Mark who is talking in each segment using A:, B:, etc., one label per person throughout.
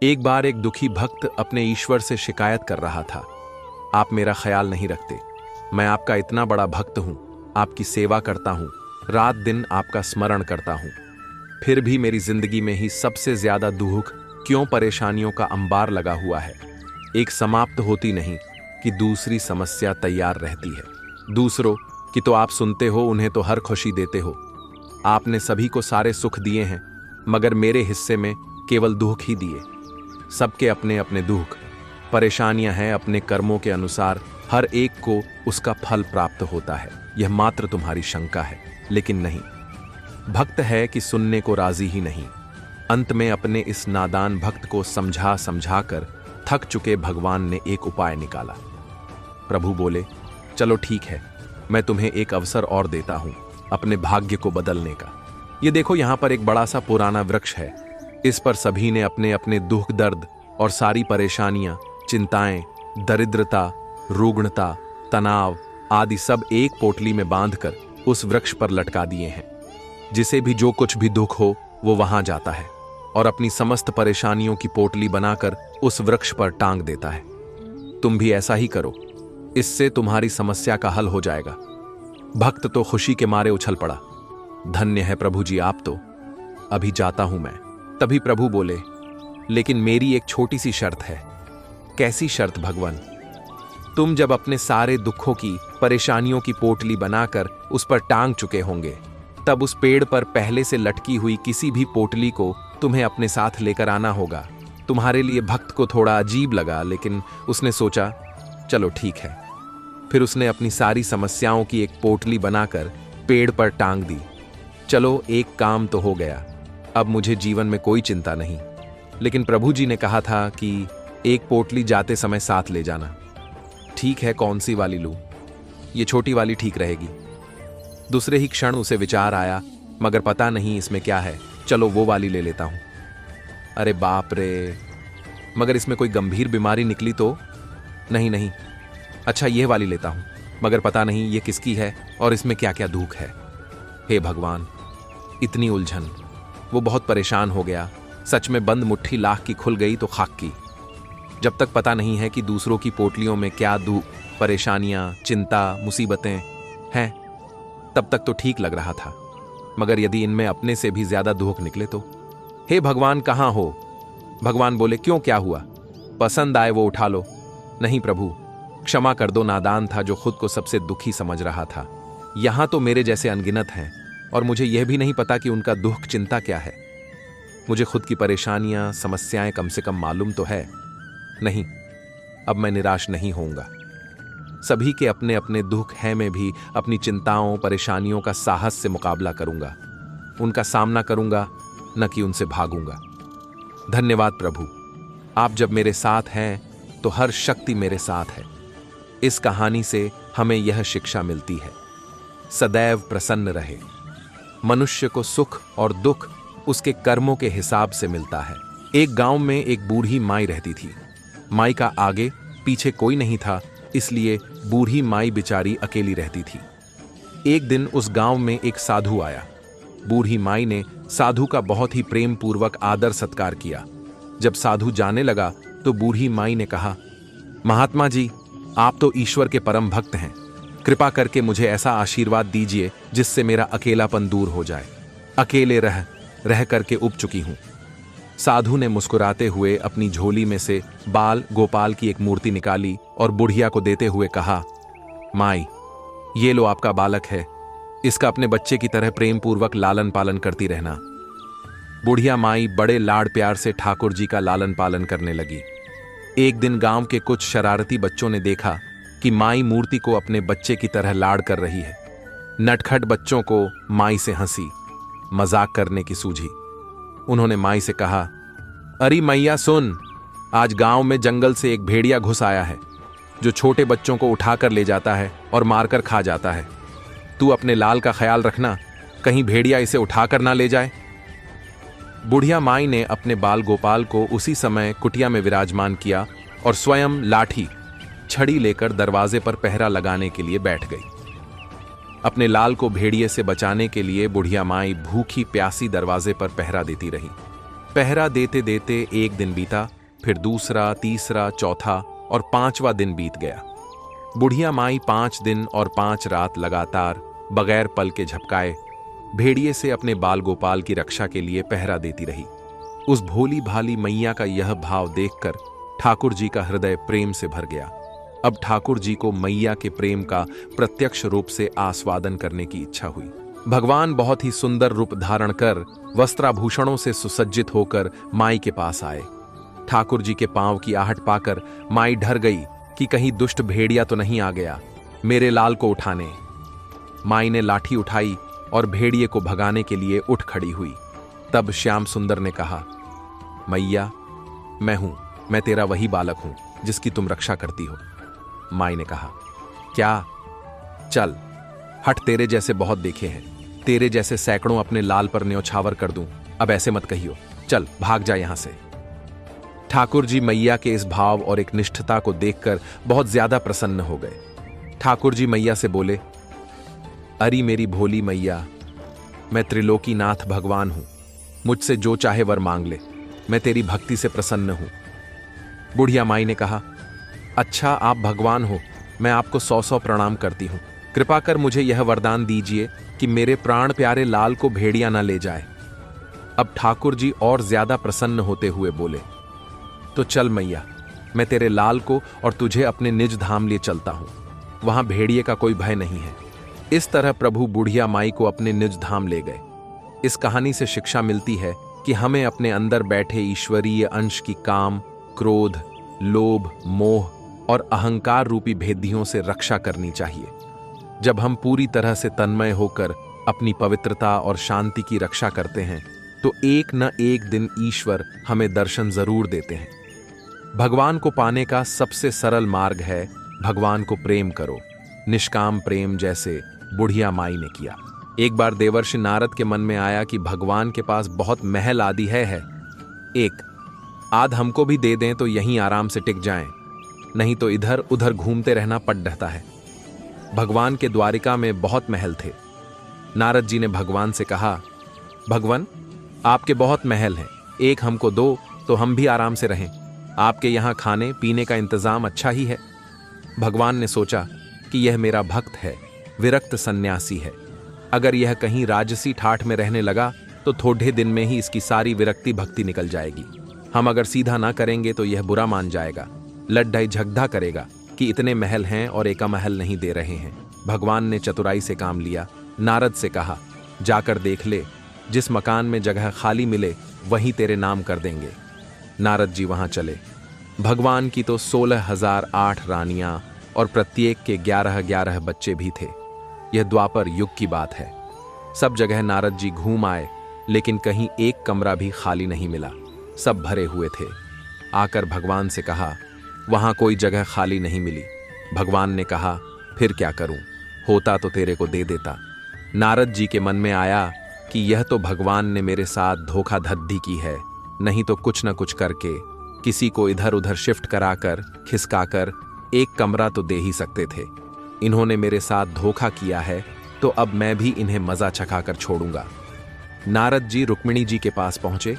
A: एक बार एक दुखी भक्त अपने ईश्वर से शिकायत कर रहा था, आप मेरा ख्याल नहीं रखते। मैं आपका इतना बड़ा भक्त हूं, आपकी सेवा करता हूं, रात दिन आपका स्मरण करता हूं, फिर भी मेरी जिंदगी में ही सबसे ज्यादा दुख क्यों, परेशानियों का अंबार लगा हुआ है। एक समाप्त होती नहीं कि दूसरी समस्या तैयार रहती है। दूसरों की तो आप सुनते हो, उन्हें तो हर खुशी देते हो। आपने सभी को सारे सुख दिए हैं, मगर मेरे हिस्से में केवल दुख ही दिए। सबके अपने अपने दुख, परेशानियां हैं, अपने कर्मों के अनुसार हर एक को उसका फल प्राप्त होता है। यह मात्र तुम्हारी शंका है, लेकिन नहीं, भक्त है कि सुनने को राजी ही नहीं। अंत में अपने इस नादान भक्त को समझा समझा कर थक चुके भगवान ने एक उपाय निकाला। प्रभु बोले, चलो ठीक है, मैं तुम्हें एक अवसर और देता हूं अपने भाग्य को बदलने का। ये देखो, यहां पर एक बड़ा सा पुराना वृक्ष है। इस पर सभी ने अपने अपने दुख दर्द और सारी परेशानियां, चिंताएं, दरिद्रता, रुग्णता, तनाव आदि सब एक पोटली में बांधकर उस वृक्ष पर लटका दिए हैं। जिसे भी जो कुछ भी दुख हो वो वहां जाता है और अपनी समस्त परेशानियों की पोटली बनाकर उस वृक्ष पर टांग देता है। तुम भी ऐसा ही करो, इससे तुम्हारी समस्या का हल हो जाएगा। भक्त तो खुशी के मारे उछल पड़ा, धन्य है प्रभु जी आप तो, अभी जाता हूं मैं। तभी प्रभु बोले, लेकिन मेरी एक छोटी सी शर्त है। कैसी शर्त भगवान? तुम जब अपने सारे दुखों की, परेशानियों की पोटली बनाकर उस पर टांग चुके होंगे, तब उस पेड़ पर पहले से लटकी हुई किसी भी पोटली को तुम्हें अपने साथ लेकर आना होगा। तुम्हारे लिए भक्त को थोड़ा अजीब लगा, लेकिन उसने सोचा चलो ठीक है। फिर उसने अपनी सारी समस्याओं की एक पोटली बनाकर पेड़ पर टांग दी। चलो, एक काम तो हो गया, अब मुझे जीवन में कोई चिंता नहीं। लेकिन प्रभु जी ने कहा था कि एक पोटली जाते समय साथ ले जाना। ठीक है, कौन सी वाली लूं? ये छोटी वाली ठीक रहेगी। दूसरे ही क्षण उसे विचार आया, मगर पता नहीं इसमें क्या है, चलो वो वाली ले लेता हूं। अरे बाप रे, मगर इसमें कोई गंभीर बीमारी निकली तो? नहीं नहीं, अच्छा ये वाली लेता हूं, मगर पता नहीं ये किसकी है और इसमें क्या क्या दुख है। हे भगवान, इतनी उलझन। वो बहुत परेशान हो गया। सच में बंद मुट्ठी लाख की खुल गई तो खाक की। जब तक पता नहीं है कि दूसरों की पोटलियों में क्या दुख, परेशानियां, चिंता, मुसीबतें हैं, तब तक तो ठीक लग रहा था, मगर यदि इनमें अपने से भी ज्यादा दुख निकले तो? हे भगवान, कहां हो? भगवान बोले, क्यों, क्या हुआ? पसंद आए वो उठा लो। नहीं प्रभु, क्षमा कर दो, नादान था जो खुद को सबसे दुखी समझ रहा था। यहां तो मेरे जैसे अनगिनत हैं और मुझे यह भी नहीं पता कि उनका दुख, चिंता क्या है। मुझे खुद की परेशानियां, समस्याएं कम से कम मालूम तो है। नहीं, अब मैं निराश नहीं होऊंगा। सभी के अपने अपने दुख हैं, मैं भी अपनी चिंताओं, परेशानियों का साहस से मुकाबला करूंगा। उनका सामना करूंगा, न कि उनसे भागूंगा। धन्यवाद प्रभु, आप जब मेरे साथ हैं तो हर शक्ति मेरे साथ है। इस कहानी से हमें यह शिक्षा मिलती है, सदैव प्रसन्न रहे। मनुष्य को सुख और दुख उसके कर्मों के हिसाब से मिलता है। एक गांव में एक बूढ़ी माई रहती थी। माई का आगे पीछे कोई नहीं था, इसलिए बूढ़ी माई बेचारी अकेली रहती थी। एक दिन उस गांव में एक साधु आया। बूढ़ी माई ने साधु का बहुत ही प्रेम पूर्वक आदर सत्कार किया। जब साधु जाने लगा तो बूढ़ी माई ने कहा, महात्मा जी, आप तो ईश्वर के परम भक्त हैं, कृपा करके मुझे ऐसा आशीर्वाद दीजिए जिससे मेरा अकेलापन दूर हो जाए। अकेले रह रह करके उब चुकी हूं। साधु ने मुस्कुराते हुए अपनी झोली में से बाल गोपाल की एक मूर्ति निकाली और बुढ़िया को देते हुए कहा, माई, ये लो आपका बालक है, इसका अपने बच्चे की तरह प्रेम पूर्वक लालन पालन करती रहना। बुढ़िया माई बड़े लाड प्यार से ठाकुर जी का लालन पालन करने लगी। एक दिन गांव के कुछ शरारती बच्चों ने देखा कि माई मूर्ति को अपने बच्चे की तरह लाड कर रही है। नटखट बच्चों को माई से हंसी मजाक करने की सूझी। उन्होंने माई से कहा, अरे मैया सुन, आज गांव में जंगल से एक भेड़िया घुस आया है जो छोटे बच्चों को उठाकर ले जाता है और मारकर खा जाता है। तू अपने लाल का ख्याल रखना, कहीं भेड़िया इसे उठाकर ना ले जाए। बुढ़िया माई ने अपने बाल गोपाल को उसी समय कुटिया में विराजमान किया और स्वयं लाठी छड़ी लेकर दरवाजे पर पहरा लगाने के लिए बैठ गई। अपने लाल को भेड़िए से बचाने के लिए बुढ़िया माई भूखी प्यासी दरवाजे पर पहरा देती रही। पहरा देते देते एक दिन बीता, फिर दूसरा, तीसरा, चौथा और 5वां दिन बीत गया। बुढ़िया माई 5 दिन और 5 रात लगातार बगैर पल के झपकाए भेड़िए से अपने बाल गोपाल की रक्षा के लिए पहरा देती रही। उस भोली भाली मैया का यह भाव देखकर ठाकुर जी का हृदय प्रेम से भर गया। अब ठाकुर जी को मैया के प्रेम का प्रत्यक्ष रूप से आस्वादन करने की इच्छा हुई। भगवान बहुत ही सुंदर रूप धारण कर वस्त्राभूषणों से सुसज्जित होकर माई के पास आए। ठाकुर जी के पांव की आहट पाकर माई डर गई कि कहीं दुष्ट भेड़िया तो नहीं आ गया मेरे लाल को उठाने। माई ने लाठी उठाई और भेड़िए को भगाने के लिए उठ खड़ी हुई। तब श्याम सुंदर ने कहा, मैया मैं तेरा वही बालक हूं जिसकी तुम रक्षा करती हो। माई ने कहा, क्या? चल हट, तेरे जैसे बहुत देखे हैं, तेरे जैसे सैकड़ों अपने लाल पर न्योछावर कर दूं। अब ऐसे मत कहियो, चल भाग जा यहां से। ठाकुर जी मैया के इस भाव और एक निष्ठता को देखकर बहुत ज्यादा प्रसन्न हो गए। ठाकुर जी मैया से बोले, अरे मेरी भोली मैया, मैं त्रिलोकीनाथ भगवान हूं, मुझसे जो चाहे वर मांग ले, मैं तेरी भक्ति से प्रसन्न हूं। बुढ़िया माई ने कहा, अच्छा आप भगवान हो, मैं आपको 100 प्रणाम करती हूं। कृपा कर मुझे यह वरदान दीजिए कि मेरे प्राण प्यारे लाल को भेड़िया न ले जाए। अब ठाकुर जी और ज्यादा प्रसन्न होते हुए बोले, तो चल मैया, मैं तेरे लाल को और तुझे अपने निज धाम लिए चलता हूं, वहां भेड़िए का कोई भय नहीं है। इस तरह प्रभु बुढ़िया माई को अपने निज धाम ले गए। इस कहानी से शिक्षा मिलती है कि हमें अपने अंदर बैठे ईश्वरीय अंश की काम, क्रोध, लोभ, मोह और अहंकार रूपी भेदियों से रक्षा करनी चाहिए। जब हम पूरी तरह से तन्मय होकर अपनी पवित्रता और शांति की रक्षा करते हैं तो एक न एक दिन ईश्वर हमें दर्शन जरूर देते हैं। भगवान को पाने का सबसे सरल मार्ग है भगवान को प्रेम करो, निष्काम प्रेम, जैसे बुढ़िया माई ने किया। एक बार देवर्षि नारद के मन में आया कि भगवान के पास बहुत महल आदि है। एक आध हमको भी दे दें तो यहीं आराम से टिक जाएं, नहीं तो इधर उधर घूमते रहना पड़ रहता है। भगवान के द्वारिका में बहुत महल थे। नारद जी ने भगवान से कहा, भगवान आपके बहुत महल हैं, एक हमको दो तो हम भी आराम से रहें। आपके यहाँ खाने पीने का इंतजाम अच्छा ही है। भगवान ने सोचा कि यह मेरा भक्त है, विरक्त सन्यासी है। अगर यह कहीं राजसी ठाठ में रहने लगा तो थोड़े दिन में ही इसकी सारी विरक्ति भक्ति निकल जाएगी। हम अगर सीधा ना करेंगे तो यह बुरा मान जाएगा, लड्ढाई झगड़ा करेगा कि इतने महल हैं और एका महल नहीं दे रहे हैं। भगवान ने चतुराई से काम लिया। नारद से कहा, जाकर देख ले, जिस मकान में जगह खाली मिले वहीं तेरे नाम कर देंगे। नारद जी वहां चले। भगवान की तो 16,008 रानियां और प्रत्येक के 11-11 बच्चे भी थे। यह द्वापर युग की बात है। सब जगह नारद जी घूम आए, लेकिन कहीं एक कमरा भी खाली नहीं मिला, सब भरे हुए थे। आकर भगवान से कहा, वहां कोई जगह खाली नहीं मिली। भगवान ने कहा, फिर क्या करूं, होता तो तेरे को दे देता। नारद जी के मन में आया कि यह तो भगवान ने मेरे साथ धोखाधड़ी की है, नहीं तो कुछ न कुछ करके किसी को इधर उधर शिफ्ट कराकर खिसकाकर एक कमरा तो दे ही सकते थे। इन्होंने मेरे साथ धोखा किया है तो अब मैं भी इन्हें मजा चखाकर छोड़ूंगा। नारद जी रुक्मिणी जी के पास पहुंचे।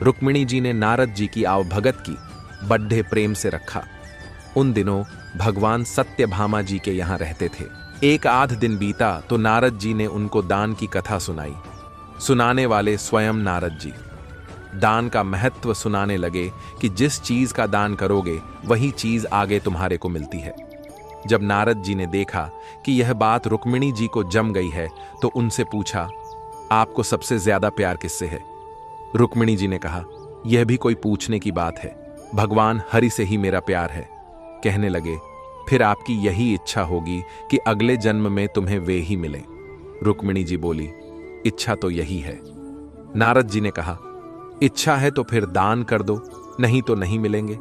A: रुक्मिणी जी ने नारद जी की आवभगत की, बड्ढे प्रेम से रखा। उन दिनों भगवान सत्यभामा जी के यहाँ रहते थे। एक आध दिन बीता तो नारद जी ने उनको दान की कथा सुनाई। सुनाने वाले स्वयं नारद जी दान का महत्व सुनाने लगे कि जिस चीज का दान करोगे वही चीज आगे तुम्हारे को मिलती है। जब नारद जी ने देखा कि यह बात रुक्मिणी जी को जम गई है तो उनसे पूछा, आपको सबसे ज्यादा प्यार किससे है? रुक्मिणी जी ने कहा, यह भी कोई पूछने की बात है, भगवान हरि से ही मेरा प्यार है। कहने लगे, फिर आपकी यही इच्छा होगी कि अगले जन्म में तुम्हें वे ही मिले। रुक्मिणी जी बोली, इच्छा तो यही है। नारद जी ने कहा, इच्छा है तो फिर दान कर दो, नहीं तो नहीं मिलेंगे।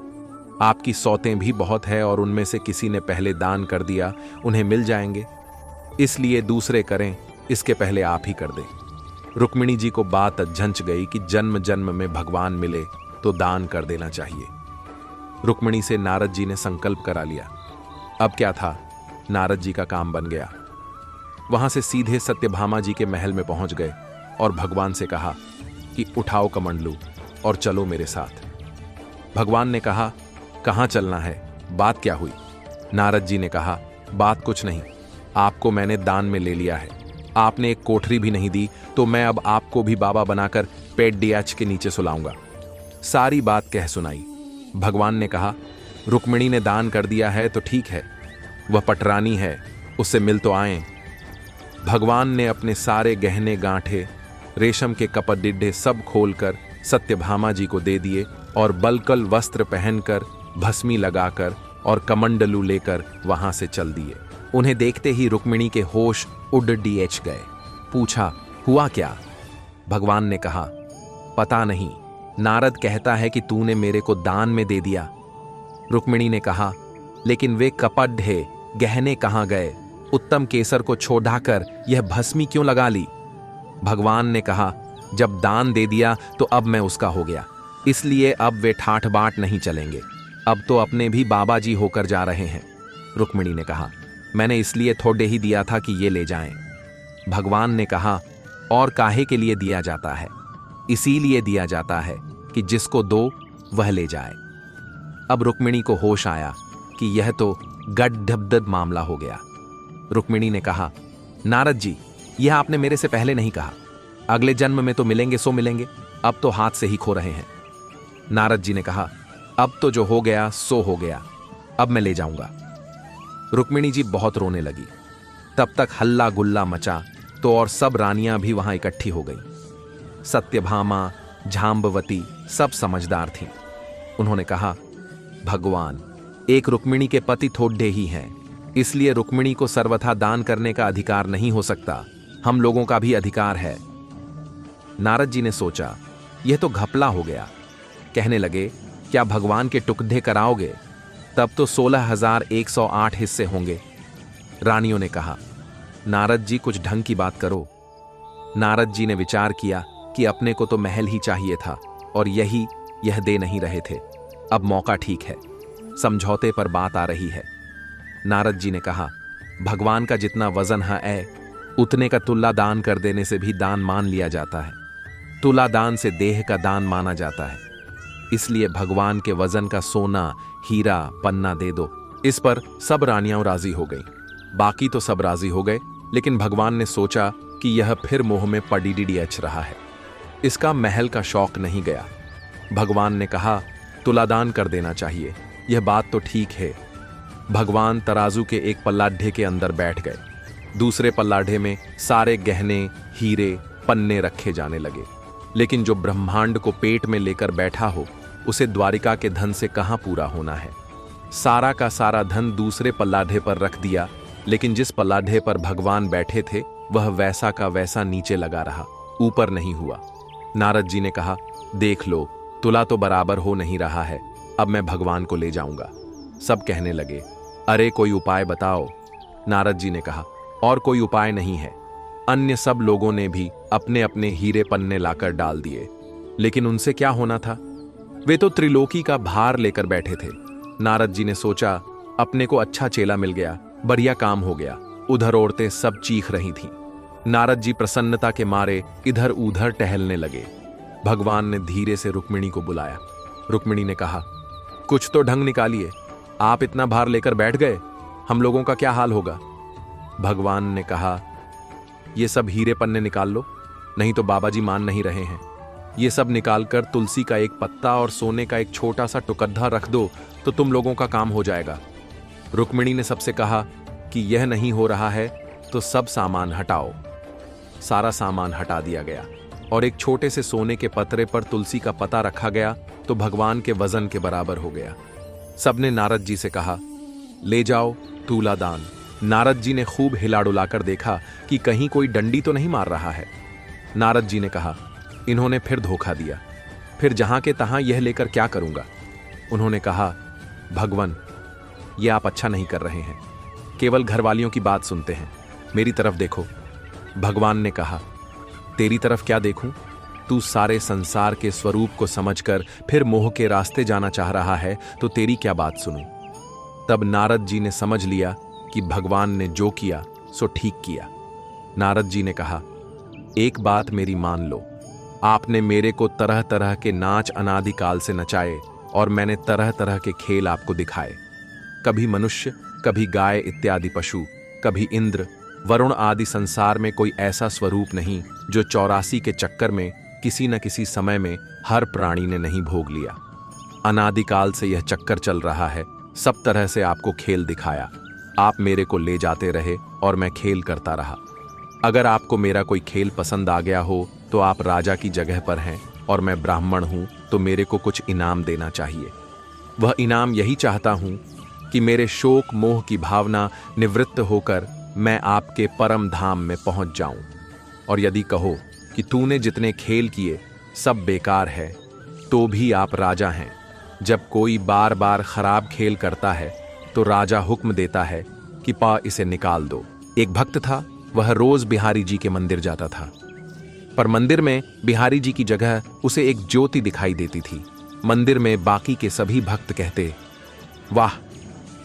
A: आपकी सौतें भी बहुत है और उनमें से किसी ने पहले दान कर दिया, उन्हें मिल जाएंगे, इसलिए दूसरे करें, इसके पहले आप ही कर दें। रुक्मिणी जी को बात झंझ गई कि जन्म जन्म में भगवान मिले तो दान कर देना चाहिए। रुक्मिणी से नारद जी ने संकल्प करा लिया। अब क्या था, नारद जी का काम बन गया। वहां से सीधे सत्यभामा जी के महल में पहुंच गए और भगवान से कहा कि उठाओ कमंडलू, और चलो मेरे साथ। भगवान ने कहा, कहाँ चलना है, बात क्या हुई? नारद जी ने कहा, बात कुछ नहीं, आपको मैंने दान में ले लिया है। आपने एक कोठरी भी नहीं दी, तो मैं अब आपको भी बाबा बनाकर पेट डियाच के नीचे सुलाऊंगा। सारी बात कह सुनाई। भगवान ने कहा, रुक्मिणी ने दान कर दिया है तो ठीक है, वह पटरानी है, उससे मिल तो आए। भगवान ने अपने सारे गहने गांठे, रेशम के कपड़िड्ढे सब खोलकर सत्यभामा जी को दे दिए और बलकल वस्त्र पहनकर, भस्मी लगाकर और कमंडलू लेकर वहां से चल दिए। उन्हें देखते ही रुक्मिणी के होश उड़ डीएच गए। पूछा, हुआ क्या? भगवान ने कहा, पता नहीं, नारद कहता है कि तूने मेरे को दान में दे दिया। रुक्मिणी ने कहा, लेकिन वे कपड्ढे गहने कहाँ गए? उत्तम केसर को छोड़ाकर यह भस्मी क्यों लगा ली? भगवान ने कहा, जब दान दे दिया तो अब मैं उसका हो गया, इसलिए अब वे ठाठ बाट नहीं चलेंगे, अब तो अपने भी बाबा जी होकर जा रहे हैं। रुक्मिणी ने कहा, मैंने इसलिए थोड़े ही दिया था कि ये ले जाएं। भगवान ने कहा, और काहे के लिए दिया जाता है? इसीलिए दिया जाता है कि जिसको दो वह ले जाए। अब रुक्मिणी को होश आया कि यह तो गड्ढबदद मामला हो गया। रुक्मिणी ने कहा, नारद जी, यह आपने मेरे से पहले नहीं कहा। अगले जन्म में तो मिलेंगे सो मिलेंगे, अब तो हाथ से ही खो रहे हैं। नारद जी ने कहा, अब तो जो हो गया सो हो गया, अब मैं ले जाऊंगा। रुक्मिणी जी बहुत रोने लगी। तब तक हल्ला गुल्ला मचा तो और सब रानियां भी वहां इकट्ठी हो गईं। सत्यभामा, झांबवती सब समझदार थीं। उन्होंने कहा, भगवान, एक रुक्मिणी के पति थोड़े ही हैं, इसलिए रुक्मिणी को सर्वथा दान करने का अधिकार नहीं हो सकता, हम लोगों का भी अधिकार है। नारद जी ने सोचा, यह तो घपला हो गया। कहने लगे, क्या भगवान के टुकड़े कराओगे? तब तो 16,108 हिस्से होंगे। रानियों ने कहा, नारद जी कुछ ढंग की बात करो। नारद जी ने विचार किया कि अपने को तो महल ही चाहिए था और यह दे नहीं रहे थे। अब मौका ठीक है, समझौते पर बात आ रही है। नारद जी ने कहा, भगवान का जितना वजन है उतने का तुला दान कर देने से भी दान मान लिया जाता है। तुला दान से देह का दान माना जाता है, इसलिए भगवान के वजन का सोना, हीरा, पन्ना दे दो। इस पर सब रानियां राजी हो गईं। बाकी तो सब राजी हो गए, लेकिन भगवान ने सोचा कि यह फिर मोह में पड़ीडीएच रहा है, इसका महल का शौक नहीं गया। भगवान ने कहा, तुलादान कर देना चाहिए, यह बात तो ठीक है। भगवान तराजू के एक पल्लाढ़े के अंदर बैठ गए। दूसरे पल्लाढ़े में सारे गहने, हीरे, पन्ने रखे जाने लगे। लेकिन जो ब्रह्मांड को पेट में लेकर बैठा हो, उसे द्वारिका के धन से कहां पूरा होना है। सारा का सारा धन दूसरे पल्लाढ़े पर रख दिया, लेकिन जिस पल्लाढ़े पर भगवान बैठे थे वह वैसा का वैसा नीचे लगा रहा, ऊपर नहीं हुआ। नारद जी ने कहा, देख लो, तुला तो बराबर हो नहीं रहा है, अब मैं भगवान को ले जाऊंगा। सब कहने लगे, अरे कोई उपाय बताओ। नारद जी ने कहा, और कोई उपाय नहीं है। अन्य सब लोगों ने भी अपने अपने हीरे पन्ने लाकर डाल दिए, लेकिन उनसे क्या होना था? वे तो त्रिलोकी का भार लेकर बैठे थे। नारद जी ने सोचा, अपने को अच्छा चेला मिल गया, बढ़िया काम हो गया। उधर औरतें सब चीख रही थीं। नारद जी प्रसन्नता के मारे इधर उधर टहलने लगे। भगवान ने धीरे से रुक्मिणी को बुलाया। रुक्मिणी ने कहा, कुछ तो ढंग निकालिए, आप इतना भार लेकर बैठ गए, हम लोगों का क्या हाल होगा? भगवान ने कहा, ये सब हीरे पन्ने निकाल लो, नहीं तो बाबा जी मान नहीं रहे हैं। ये सब निकालकर तुलसी का एक पत्ता और सोने का एक छोटा सा टुकड़ा रख दो तो तुम लोगों का काम हो जाएगा। रुक्मिणी ने सबसे कहा कि यह नहीं हो रहा है तो सब सामान हटाओ। सारा सामान हटा दिया गया और एक छोटे से सोने के पतरे पर तुलसी का पत्ता रखा गया तो भगवान के वजन के बराबर हो गया। सबने नारद जी से कहा, ले जाओ तुलादान। नारद जी ने खूब हिला डुलाकर देखा कि कहीं कोई डंडी तो नहीं मार रहा है। नारद जी ने कहा, इन्होंने फिर धोखा दिया, फिर जहां के तहां यह लेकर क्या करूंगा? उन्होंने कहा, भगवान, यह आप अच्छा नहीं कर रहे हैं, केवल घरवालियों की बात सुनते हैं, मेरी तरफ देखो। भगवान ने कहा, तेरी तरफ क्या देखूं? तू सारे संसार के स्वरूप को समझकर फिर मोह के रास्ते जाना चाह रहा है तो तेरी क्या बात सुनूं? तब नारद जी ने समझ लिया कि भगवान ने जो किया सो ठीक किया। नारद जी ने कहा, एक बात मेरी मान लो, आपने मेरे को तरह तरह के नाच अनादिकाल से नचाए और मैंने तरह तरह के खेल आपको दिखाए। कभी मनुष्य, कभी गाय इत्यादि पशु, कभी इंद्र, वरुण आदि संसार में कोई ऐसा स्वरूप नहीं जो 84 के चक्कर में किसी न किसी समय में हर प्राणी ने नहीं भोग लिया। अनादिकाल से यह चक्कर चल रहा है, सब तरह से आपको खेल दिखाया। आप मेरे को ले जाते रहे और मैं खेल करता रहा। अगर आपको मेरा कोई खेल पसंद आ गया हो तो आप राजा की जगह पर हैं और मैं ब्राह्मण हूं, तो मेरे को कुछ इनाम देना चाहिए। वह इनाम यही चाहता हूं कि मेरे शोक मोह की भावना निवृत्त होकर मैं आपके परम धाम में पहुंच जाऊं। और यदि कहो कि तूने जितने खेल किए सब बेकार है, तो भी आप राजा हैं। जब कोई बार बार खराब खेल करता है तो राजा हुक्म देता है कि पा इसे निकाल दो। एक भक्त था, वह रोज बिहारी जी के मंदिर जाता था, पर मंदिर में बिहारी जी की जगह उसे एक ज्योति दिखाई देती थी। मंदिर में बाकी के सभी भक्त कहते, वाह,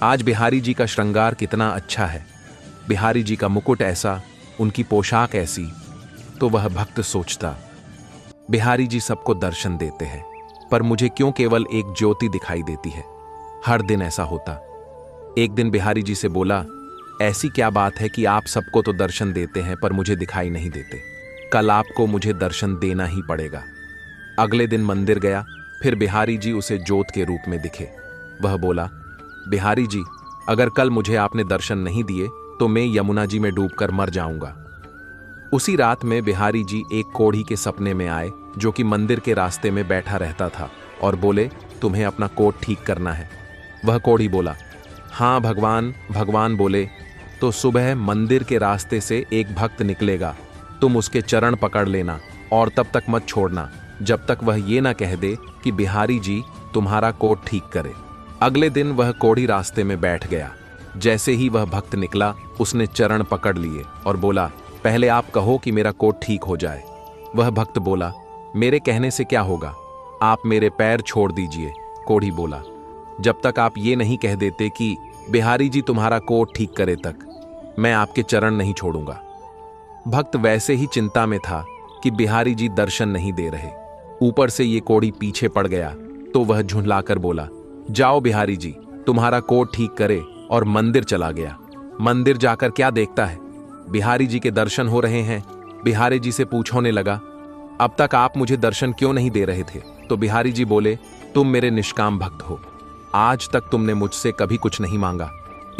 A: आज बिहारी जी का श्रृंगार कितना अच्छा है, बिहारी जी का मुकुट ऐसा, उनकी पोशाक ऐसी। तो वह भक्त सोचता, बिहारी जी सबको दर्शन देते हैं, पर मुझे क्यों केवल एक ज्योति दिखाई देती है? हर दिन ऐसा होता। एक दिन बिहारी जी से बोला, ऐसी क्या बात है कि आप सबको तो दर्शन देते हैं पर मुझे दिखाई नहीं देते? कल आपको मुझे दर्शन देना ही पड़ेगा। अगले दिन मंदिर गया, फिर बिहारी जी उसे ज्योत के रूप में दिखे। वह बोला, बिहारी जी, अगर कल मुझे आपने दर्शन नहीं दिए तो मैं यमुना जी में डूबकर मर जाऊंगा। उसी रात में बिहारी जी एक कोढ़ी के सपने में आए जो कि मंदिर के रास्ते में बैठा रहता था और बोले, तुम्हें अपना कोट ठीक करना है। वह कोढ़ी बोला, हाँ भगवान। भगवान बोले, तो सुबह मंदिर के रास्ते से एक भक्त निकलेगा, तुम उसके चरण पकड़ लेना और तब तक मत छोड़ना जब तक वह ये ना कह दे कि बिहारी जी तुम्हारा कोट ठीक करे। अगले दिन वह कोढ़ी रास्ते में बैठ गया। जैसे ही वह भक्त निकला, उसने चरण पकड़ लिए और बोला, पहले आप कहो कि मेरा कोट ठीक हो जाए। वह भक्त बोला, मेरे कहने से क्या होगा, आप मेरे पैर छोड़ दीजिए। कोढ़ी बोला, जब तक आप ये नहीं कह देते कि बिहारी जी तुम्हारा कोट ठीक करे तक मैं आपके चरण नहीं छोड़ूंगा। भक्त वैसे ही चिंता में था कि बिहारी जी दर्शन नहीं दे रहे। ऊपर से ये कोढ़ी पीछे पड़ गया तो वह झुंझलाकर बोला, जाओ बिहारी जी तुम्हारा कोट ठीक करे, और मंदिर चला गया। मंदिर जाकर क्या देखता है, बिहारी जी के दर्शन हो रहे हैं। बिहारी जी से पूछने लगा, अब तक आप मुझे दर्शन क्यों नहीं दे रहे थे? तो बिहारी जी बोले, तुम मेरे निष्काम भक्त हो, आज तक तुमने मुझसे कभी कुछ नहीं मांगा,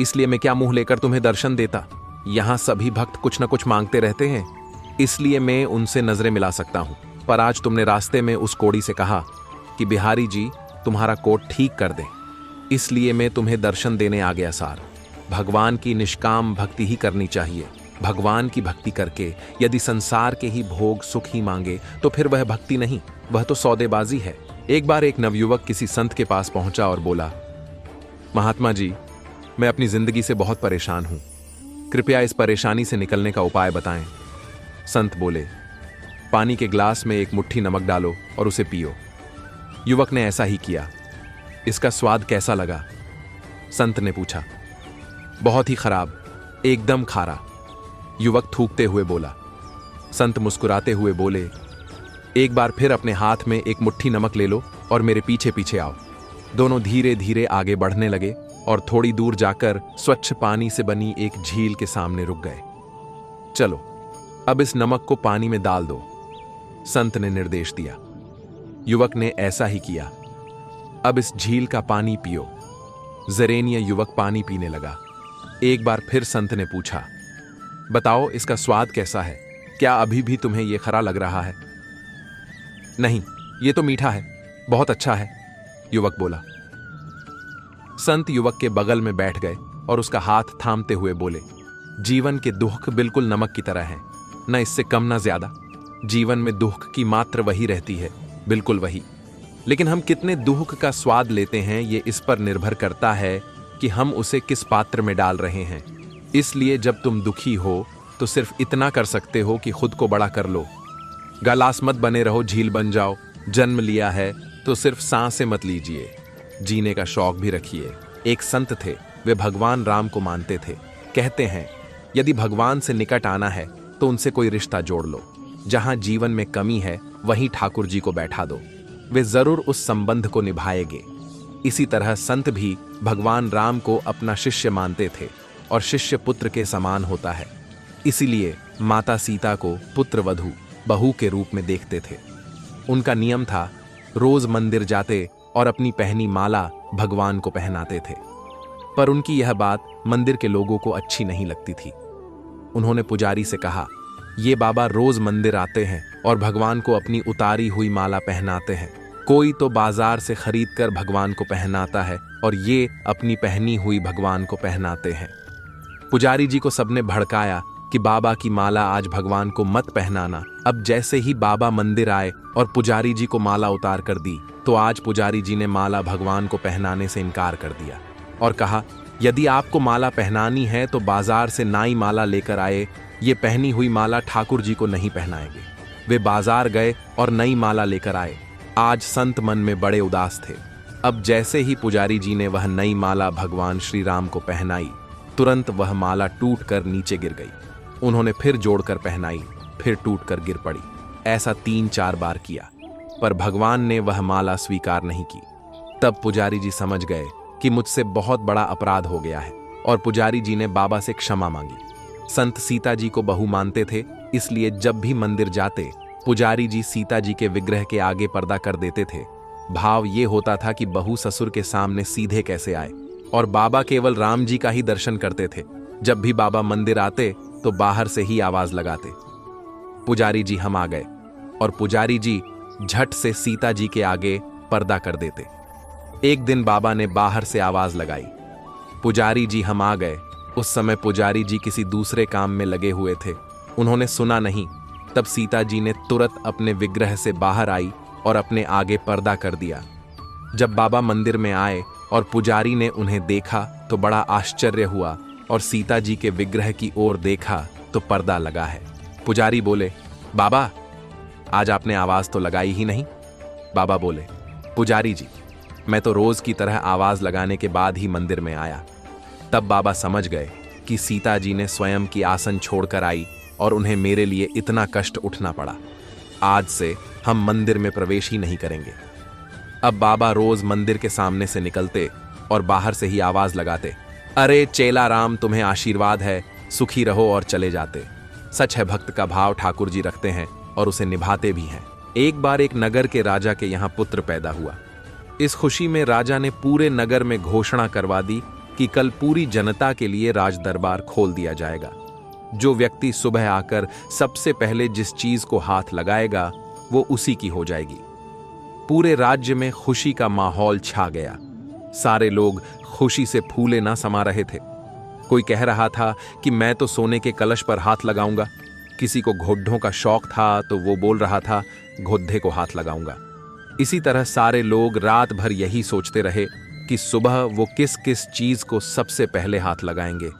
A: इसलिए मैं क्या मुंह लेकर तुम्हें दर्शन देता? यहाँ सभी भक्त कुछ न कुछ मांगते रहते हैं, इसलिए मैं उनसे नजरें मिला सकता हूँ। पर आज तुमने रास्ते में उस कोढ़ी से कहा कि बिहारी जी तुम्हारा कोट ठीक कर दे, इसलिए मैं तुम्हें दर्शन देने आ गया। सार भगवान की निष्काम भक्ति ही करनी चाहिए। भगवान की भक्ति करके यदि संसार के ही भोग सुख ही मांगे तो फिर वह भक्ति नहीं, वह तो सौदेबाजी है। एक बार एक नवयुवक किसी संत के पास पहुंचा और बोला, महात्मा जी, मैं अपनी जिंदगी से बहुत परेशान हूं, कृपया इस परेशानी से निकलने का उपाय बताएं। संत बोले, पानी के ग्लास में एक मुट्ठी नमक डालो और उसे पियो। युवक ने ऐसा ही किया। इसका स्वाद कैसा लगा? संत ने पूछा। बहुत ही खराब, एकदम खारा, युवक थूकते हुए बोला। संत मुस्कुराते हुए बोले, एक बार फिर अपने हाथ में एक मुट्ठी नमक ले लो और मेरे पीछे पीछे आओ। दोनों धीरे धीरे आगे बढ़ने लगे और थोड़ी दूर जाकर स्वच्छ पानी से बनी एक झील के सामने रुक गए। चलो, अब इस नमक को पानी में डाल दो, संत ने निर्देश दिया। युवक ने ऐसा ही किया। अब इस झील का पानी पियो। जरेनिया युवक पानी पीने लगा। एक बार फिर संत ने पूछा, बताओ इसका स्वाद कैसा है? क्या अभी भी तुम्हें यह खरा लग रहा है? नहीं, ये तो मीठा है, बहुत अच्छा है, युवक बोला। संत युवक के बगल में बैठ गए और उसका हाथ थामते हुए बोले, जीवन के दुख बिल्कुल नमक की तरह हैं, न इससे कम न ज्यादा। जीवन में दुख की मात्र वही रहती है, बिल्कुल वही। लेकिन हम कितने दुख का स्वाद लेते हैं, ये इस पर निर्भर करता है कि हम उसे किस पात्र में डाल रहे हैं। इसलिए जब तुम दुखी हो तो सिर्फ इतना कर सकते हो कि खुद को बड़ा कर लो। गलास मत बने रहो, झील बन जाओ। जन्म लिया है तो सिर्फ सांसें मत लीजिए, जीने का शौक भी रखिए। एक संत थे, वे भगवान राम को मानते थे। कहते हैं, यदि भगवान से निकट आना है तो उनसे कोई रिश्ता जोड़ लो। जहां जीवन में कमी है वहीं ठाकुर जी को बैठा दो, वे जरूर उस संबंध को निभाएंगे। इसी तरह संत भी भगवान राम को अपना शिष्य मानते थे और शिष्य पुत्र के समान होता है। इसीलिए माता सीता को पुत्र वधू बहू के रूप में देखते थे। उनका नियम था रोज मंदिर जाते और अपनी पहनी माला भगवान को पहनाते थे। पर उनकी यह बात मंदिर के लोगों को अच्छी नहीं लगती थी। उन्होंने पुजारी से कहा, ये बाबा रोज मंदिर आते हैं और भगवान को अपनी उतारी हुई माला पहनाते हैं। कोई तो बाजार से खरीद कर भगवान को पहनाता है और ये अपनी पहनी हुई भगवान को पहनाते हैं। पुजारी जी को सबने भड़काया कि बाबा की माला आज भगवान को मत पहनाना। अब जैसे ही बाबा मंदिर आए और पुजारी जी को माला उतार कर दी, तो आज पुजारी जी ने माला भगवान को पहनाने से इनकार कर दिया और कहा, यदि आपको माला पहनानी है तो बाजार से नई माला लेकर आए, ये पहनी हुई माला ठाकुर जी को नहीं पहनाएंगे। वे बाजार गए और नई माला लेकर आए। आज संत मन में बड़े उदास थे। अब जैसे ही पुजारी जी ने वह नई माला भगवान श्री राम को पहनाई, तुरंत वह माला टूट कर नीचे गिर गई। उन्होंने फिर जोड़कर पहनाई, फिर टूट कर गिर पड़ी। ऐसा 3-4 बार किया, पर भगवान ने वह माला स्वीकार नहीं की। तब पुजारी जी समझ गए कि मुझसे बहुत बड़ा अपराध हो गया है और पुजारी जी ने बाबा से क्षमा मांगी। संत सीता जी को बहू मानते थे, इसलिए जब भी मंदिर जाते पुजारी जी सीता जी के विग्रह के आगे पर्दा कर देते थे। भाव ये होता था कि बहू ससुर के सामने सीधे कैसे आए, और बाबा केवल राम जी का ही दर्शन करते थे। जब भी बाबा मंदिर आते तो बाहर से ही आवाज लगाते, पुजारी जी हम आ गए, और पुजारी जी झट से सीता जी के आगे पर्दा कर देते। एक दिन बाबा ने बाहर से आवाज लगाई, पुजारी जी हम आ गए। उस समय पुजारी जी किसी दूसरे काम में लगे हुए थे, उन्होंने सुना नहीं। तब सीता जी ने तुरंत अपने विग्रह से बाहर आई और अपने आगे पर्दा कर दिया। जब बाबा मंदिर में आए और पुजारी ने उन्हें देखा तो बड़ा आश्चर्य हुआ, और सीता जी के विग्रह की ओर देखा तो पर्दा लगा है। पुजारी बोले, बाबा आज आपने आवाज तो लगाई ही नहीं। बाबा बोले, पुजारी जी मैं तो रोज की तरह आवाज लगाने के बाद ही मंदिर में आया। तब बाबा समझ गए कि सीता जी ने स्वयं की आसन छोड़कर आई और उन्हें मेरे लिए इतना कष्ट उठना पड़ा। आज से हम मंदिर में प्रवेश ही नहीं करेंगे। अब बाबा रोज मंदिर के सामने से निकलते और बाहर से ही आवाज लगाते, अरे चेला राम तुम्हें आशीर्वाद है, सुखी रहो, और चले जाते। सच है, भक्त का भाव ठाकुर जी रखते हैं और उसे निभाते भी हैं। एक बार एक नगर के राजा के यहाँ पुत्र पैदा हुआ। इस खुशी में राजा ने पूरे नगर में घोषणा करवा दी कि कल पूरी जनता के लिए राज दरबार खोल दिया जाएगा। जो व्यक्ति सुबह आकर सबसे पहले जिस चीज को हाथ लगाएगा वो उसी की हो जाएगी। पूरे राज्य में खुशी का माहौल छा गया। सारे लोग खुशी से फूले ना समा रहे थे। कोई कह रहा था कि मैं तो सोने के कलश पर हाथ लगाऊंगा। किसी को घोड्ढों का शौक था तो वो बोल रहा था घोद्धे को हाथ लगाऊंगा। इसी तरह सारे लोग रात भर यही सोचते रहे कि सुबह वो किस किस चीज को सबसे पहले हाथ लगाएंगे।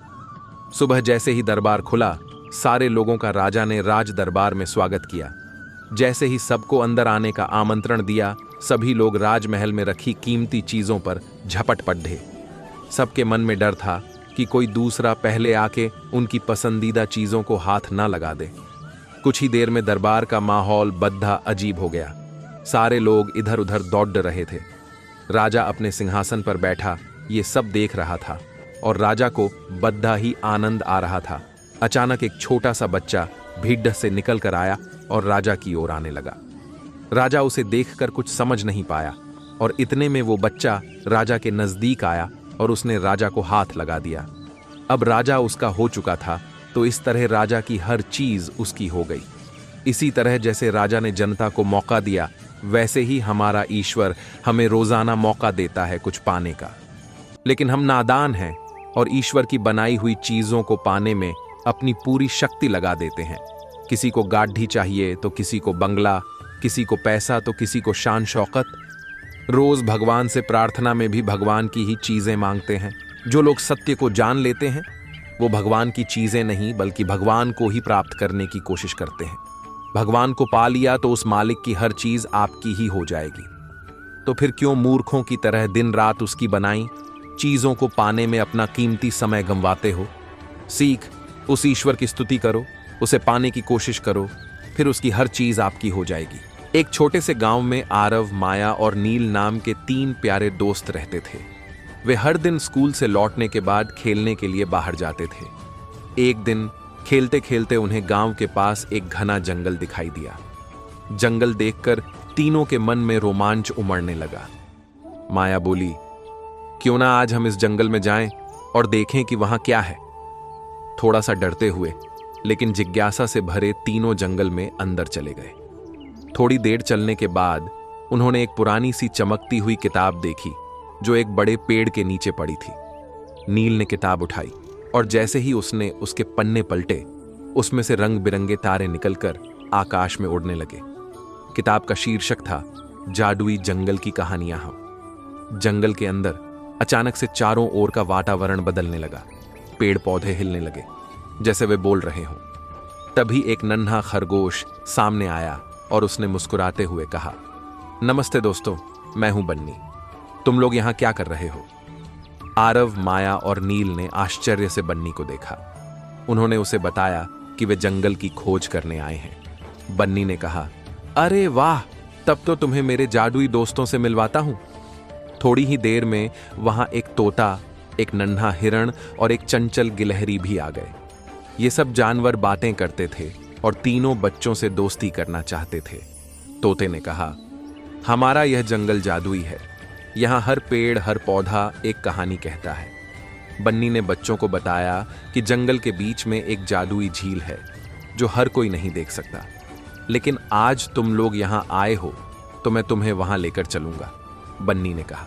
A: सुबह जैसे ही दरबार खुला, सारे लोगों का राजा ने राज दरबार में स्वागत किया। जैसे ही सबको अंदर आने का आमंत्रण दिया, सभी लोग राजमहल में रखी कीमती चीजों पर झपट पड़े। सबके मन में डर था कि कोई दूसरा पहले आके उनकी पसंदीदा चीजों को हाथ ना लगा दे। कुछ ही देर में दरबार का माहौल बद्धा अजीब हो गया। सारे लोग इधर उधर दौड़ रहे थे। राजा अपने सिंहासन पर बैठा ये सब देख रहा था और राजा को बद्धा ही आनंद आ रहा था। अचानक एक छोटा सा बच्चा भीड़ से निकल कर आया और राजा की ओर आने लगा। राजा उसे देखकर कुछ समझ नहीं पाया और इतने में वो बच्चा राजा के नजदीक आया और उसने राजा को हाथ लगा दिया। अब राजा उसका हो चुका था, तो इस तरह राजा की हर चीज उसकी हो गई। इसी तरह जैसे राजा ने जनता को मौका दिया, वैसे ही हमारा ईश्वर हमें रोजाना मौका देता है कुछ पाने का। लेकिन हम नादान हैं और ईश्वर की बनाई हुई चीजों को पाने में अपनी पूरी शक्ति लगा देते हैं। किसी को गाढ़ी चाहिए तो किसी को बंगला, किसी को पैसा तो किसी को शान शौकत। रोज भगवान से प्रार्थना में भी भगवान की ही चीजें मांगते हैं। जो लोग सत्य को जान लेते हैं वो भगवान की चीजें नहीं बल्कि भगवान को ही प्राप्त करने की कोशिश करते हैं। भगवान को पा लिया तो उस मालिक की हर चीज आपकी ही हो जाएगी। तो फिर क्यों मूर्खों की तरह दिन रात उसकी बनाई चीजों को पाने में अपना कीमती समय गंवाते हो? सीख, उस ईश्वर की स्तुति करो, उसे पाने की कोशिश करो। फिर उसकी हर चीज आपकी हो जाएगी। एक छोटे से गांव में आरव, माया और नील नाम के 3 प्यारे दोस्त रहते थे। वे हर दिन स्कूल से लौटने के बाद खेलने के लिए बाहर जाते थे। एक दिन खेलते खेलते उन्हें गांव के पास एक घना जंगल दिखाई दिया। जंगल देखकर तीनों के मन में रोमांच उमड़ने लगा। माया बोली, क्यों ना आज हम इस जंगल में जाएं और देखें कि वहां क्या है। थोड़ा सा डरते हुए लेकिन जिज्ञासा से भरे तीनों जंगल में अंदर चले गए। थोड़ी देर चलने के बाद उन्होंने एक पुरानी सी चमकती हुई किताब देखी जो एक बड़े पेड़ के नीचे पड़ी थी। नील ने किताब उठाई और जैसे ही उसने उसके पन्ने पलटे, उसमें से रंग बिरंगे तारे निकलकर आकाश में उड़ने लगे। किताब का शीर्षक था जादुई जंगल की कहानियां हम। जंगल के अंदर अचानक से चारों ओर का वातावरण बदलने लगा। पेड़ पौधे हिलने लगे जैसे वे बोल रहे हों। तभी एक नन्हा खरगोश सामने आया और उसने मुस्कुराते हुए कहा, नमस्ते दोस्तों, मैं हूं बन्नी। तुम लोग यहां क्या कर रहे हो? आरव, माया और नील ने आश्चर्य से बन्नी को देखा। उन्होंने उसे बताया कि वे जंगल की खोज करने आए हैं। बन्नी ने कहा, अरे वाह, तब तो तुम्हें मेरे जादुई दोस्तों से मिलवाता हूं। थोड़ी ही देर में वहां एक तोता, एक नन्हा हिरण और एक चंचल गिलहरी भी आ गए। ये सब जानवर बातें करते थे और तीनों बच्चों से दोस्ती करना चाहते थे। तोते ने कहा, हमारा यह जंगल जादुई है। यहाँ हर पेड़, हर पौधा एक कहानी कहता है। बन्नी ने बच्चों को बताया कि जंगल के बीच में एक जादुई झील है जो हर कोई नहीं देख सकता, लेकिन आज तुम लोग यहाँ आए हो तो मैं तुम्हें वहां लेकर चलूंगा, बन्नी ने कहा।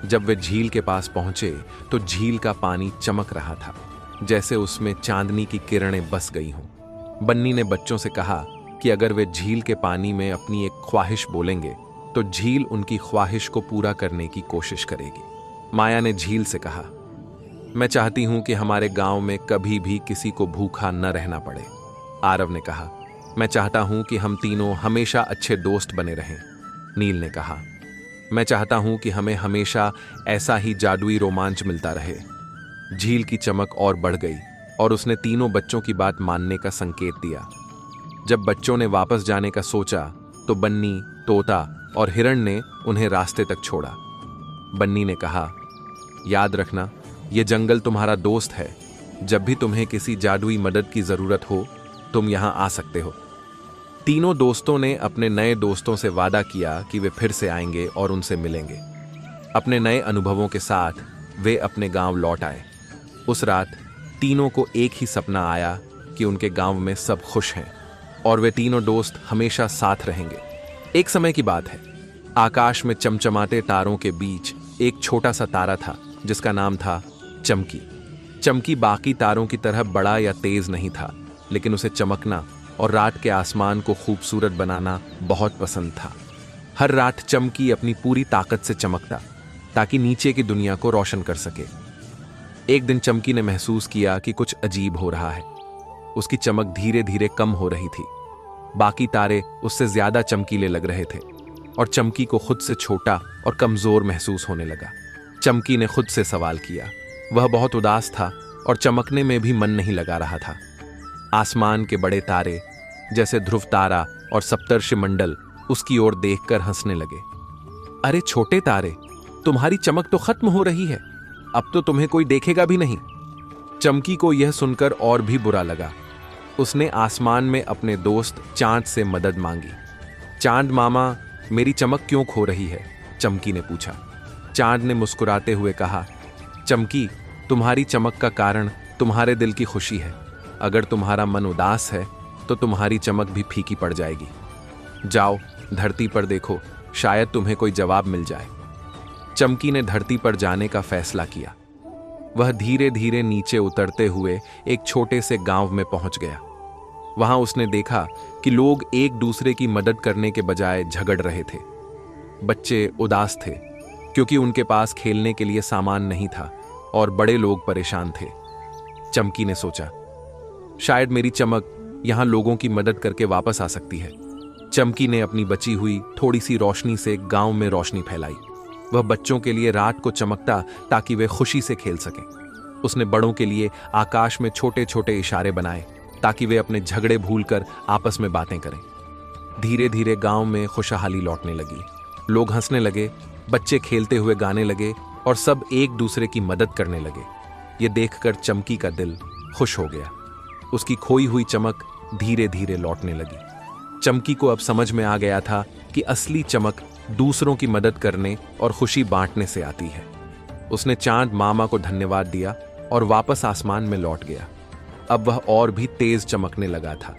A: जब वे झील के पास पहुंचे तो झील का पानी चमक रहा था जैसे उसमें चांदनी की किरणें बस गई हों। बन्नी ने बच्चों से कहा कि अगर वे झील के पानी में अपनी एक ख्वाहिश बोलेंगे तो झील उनकी ख्वाहिश को पूरा करने की कोशिश करेगी। माया ने झील से कहा, मैं चाहती हूं कि हमारे गांव में कभी भी किसी को भूखा न रहना पड़े। आरव ने कहा, मैं चाहता हूं कि हम तीनों हमेशा अच्छे दोस्त बने रहें। नील ने कहा, मैं चाहता हूं कि हमें हमेशा ऐसा ही जादुई रोमांच मिलता रहे। झील की चमक और बढ़ गई और उसने तीनों बच्चों की बात मानने का संकेत दिया। जब बच्चों ने वापस जाने का सोचा तो बन्नी, तोता और हिरण ने उन्हें रास्ते तक छोड़ा। बन्नी ने कहा, याद रखना, यह जंगल तुम्हारा दोस्त है। जब भी तुम्हें किसी जादुई मदद की जरूरत हो तुम यहां आ सकते हो। तीनों दोस्तों ने अपने नए दोस्तों से वादा किया कि वे फिर से आएंगे और उनसे मिलेंगे। अपने नए अनुभवों के साथ वे अपने गांव लौट आए। उस रात तीनों को एक ही सपना आया कि उनके गांव में सब खुश हैं और वे तीनों दोस्त हमेशा साथ रहेंगे। एक समय की बात है, आकाश में चमचमाते तारों के बीच एक छोटा सा तारा था जिसका नाम था चमकी। चमकी बाकी तारों की तरह बड़ा या तेज नहीं था, लेकिन उसे चमकना और रात के आसमान को खूबसूरत बनाना बहुत पसंद था। हर रात चमकी अपनी पूरी ताकत से चमकता ताकि नीचे की दुनिया को रोशन कर सके। एक दिन चमकी ने महसूस किया कि कुछ अजीब हो रहा है। उसकी चमक धीरे धीरे कम हो रही थी। बाकी तारे उससे ज्यादा चमकीले लग रहे थे और चमकी को खुद से छोटा और कमजोर महसूस होने लगा। चमकी ने खुद से सवाल किया। वह बहुत उदास था और चमकने में भी मन नहीं लगा रहा था। आसमान के बड़े तारे जैसे ध्रुव तारा और सप्तर्षि मंडल उसकी ओर देखकर हंसने लगे। अरे छोटे तारे, तुम्हारी चमक तो खत्म हो रही है, अब तो तुम्हें कोई देखेगा भी नहीं। चमकी को यह सुनकर और भी बुरा लगा। उसने आसमान में अपने दोस्त चांद से मदद मांगी। चांद मामा, मेरी चमक क्यों खो रही है? चमकी ने पूछा। चांद ने मुस्कुराते हुए कहा, चमकी, तुम्हारी चमक का कारण तुम्हारे दिल की खुशी है। अगर तुम्हारा मन उदास है तो तुम्हारी चमक भी फीकी पड़ जाएगी। जाओ धरती पर देखो, शायद तुम्हें कोई जवाब मिल जाए। चमकी ने धरती पर जाने का फैसला किया। वह धीरे धीरे नीचे उतरते हुए एक छोटे से गांव में पहुंच गया। वहां उसने देखा कि लोग एक दूसरे की मदद करने के बजाय झगड़ रहे थे। बच्चे उदास थे क्योंकि उनके पास खेलने के लिए सामान नहीं था और बड़े लोग परेशान थे। चमकी ने सोचा, शायद मेरी चमक यहां लोगों की मदद करके वापस आ सकती है। चमकी ने अपनी बची हुई थोड़ी सी रोशनी से गांव में रोशनी फैलाई। वह बच्चों के लिए रात को चमकता ताकि वे खुशी से खेल सकें। उसने बड़ों के लिए आकाश में छोटे छोटे इशारे बनाए ताकि वे अपने झगड़े भूलकर आपस में बातें करें। धीरे धीरे गांव में खुशहाली लौटने लगी। लोग हंसने लगे, बच्चे खेलते हुए गाने लगे और सब एक दूसरे की मदद करने लगे। ये देखकर चमकी का दिल खुश हो गया। उसकी खोई हुई चमक धीरे धीरे लौटने लगी। चमकी को अब समझ में आ गया था कि असली चमक दूसरों की मदद करने और खुशी बांटने से आती है। उसने चांद मामा को धन्यवाद दिया और वापस आसमान में लौट गया। अब वह और भी तेज चमकने लगा था,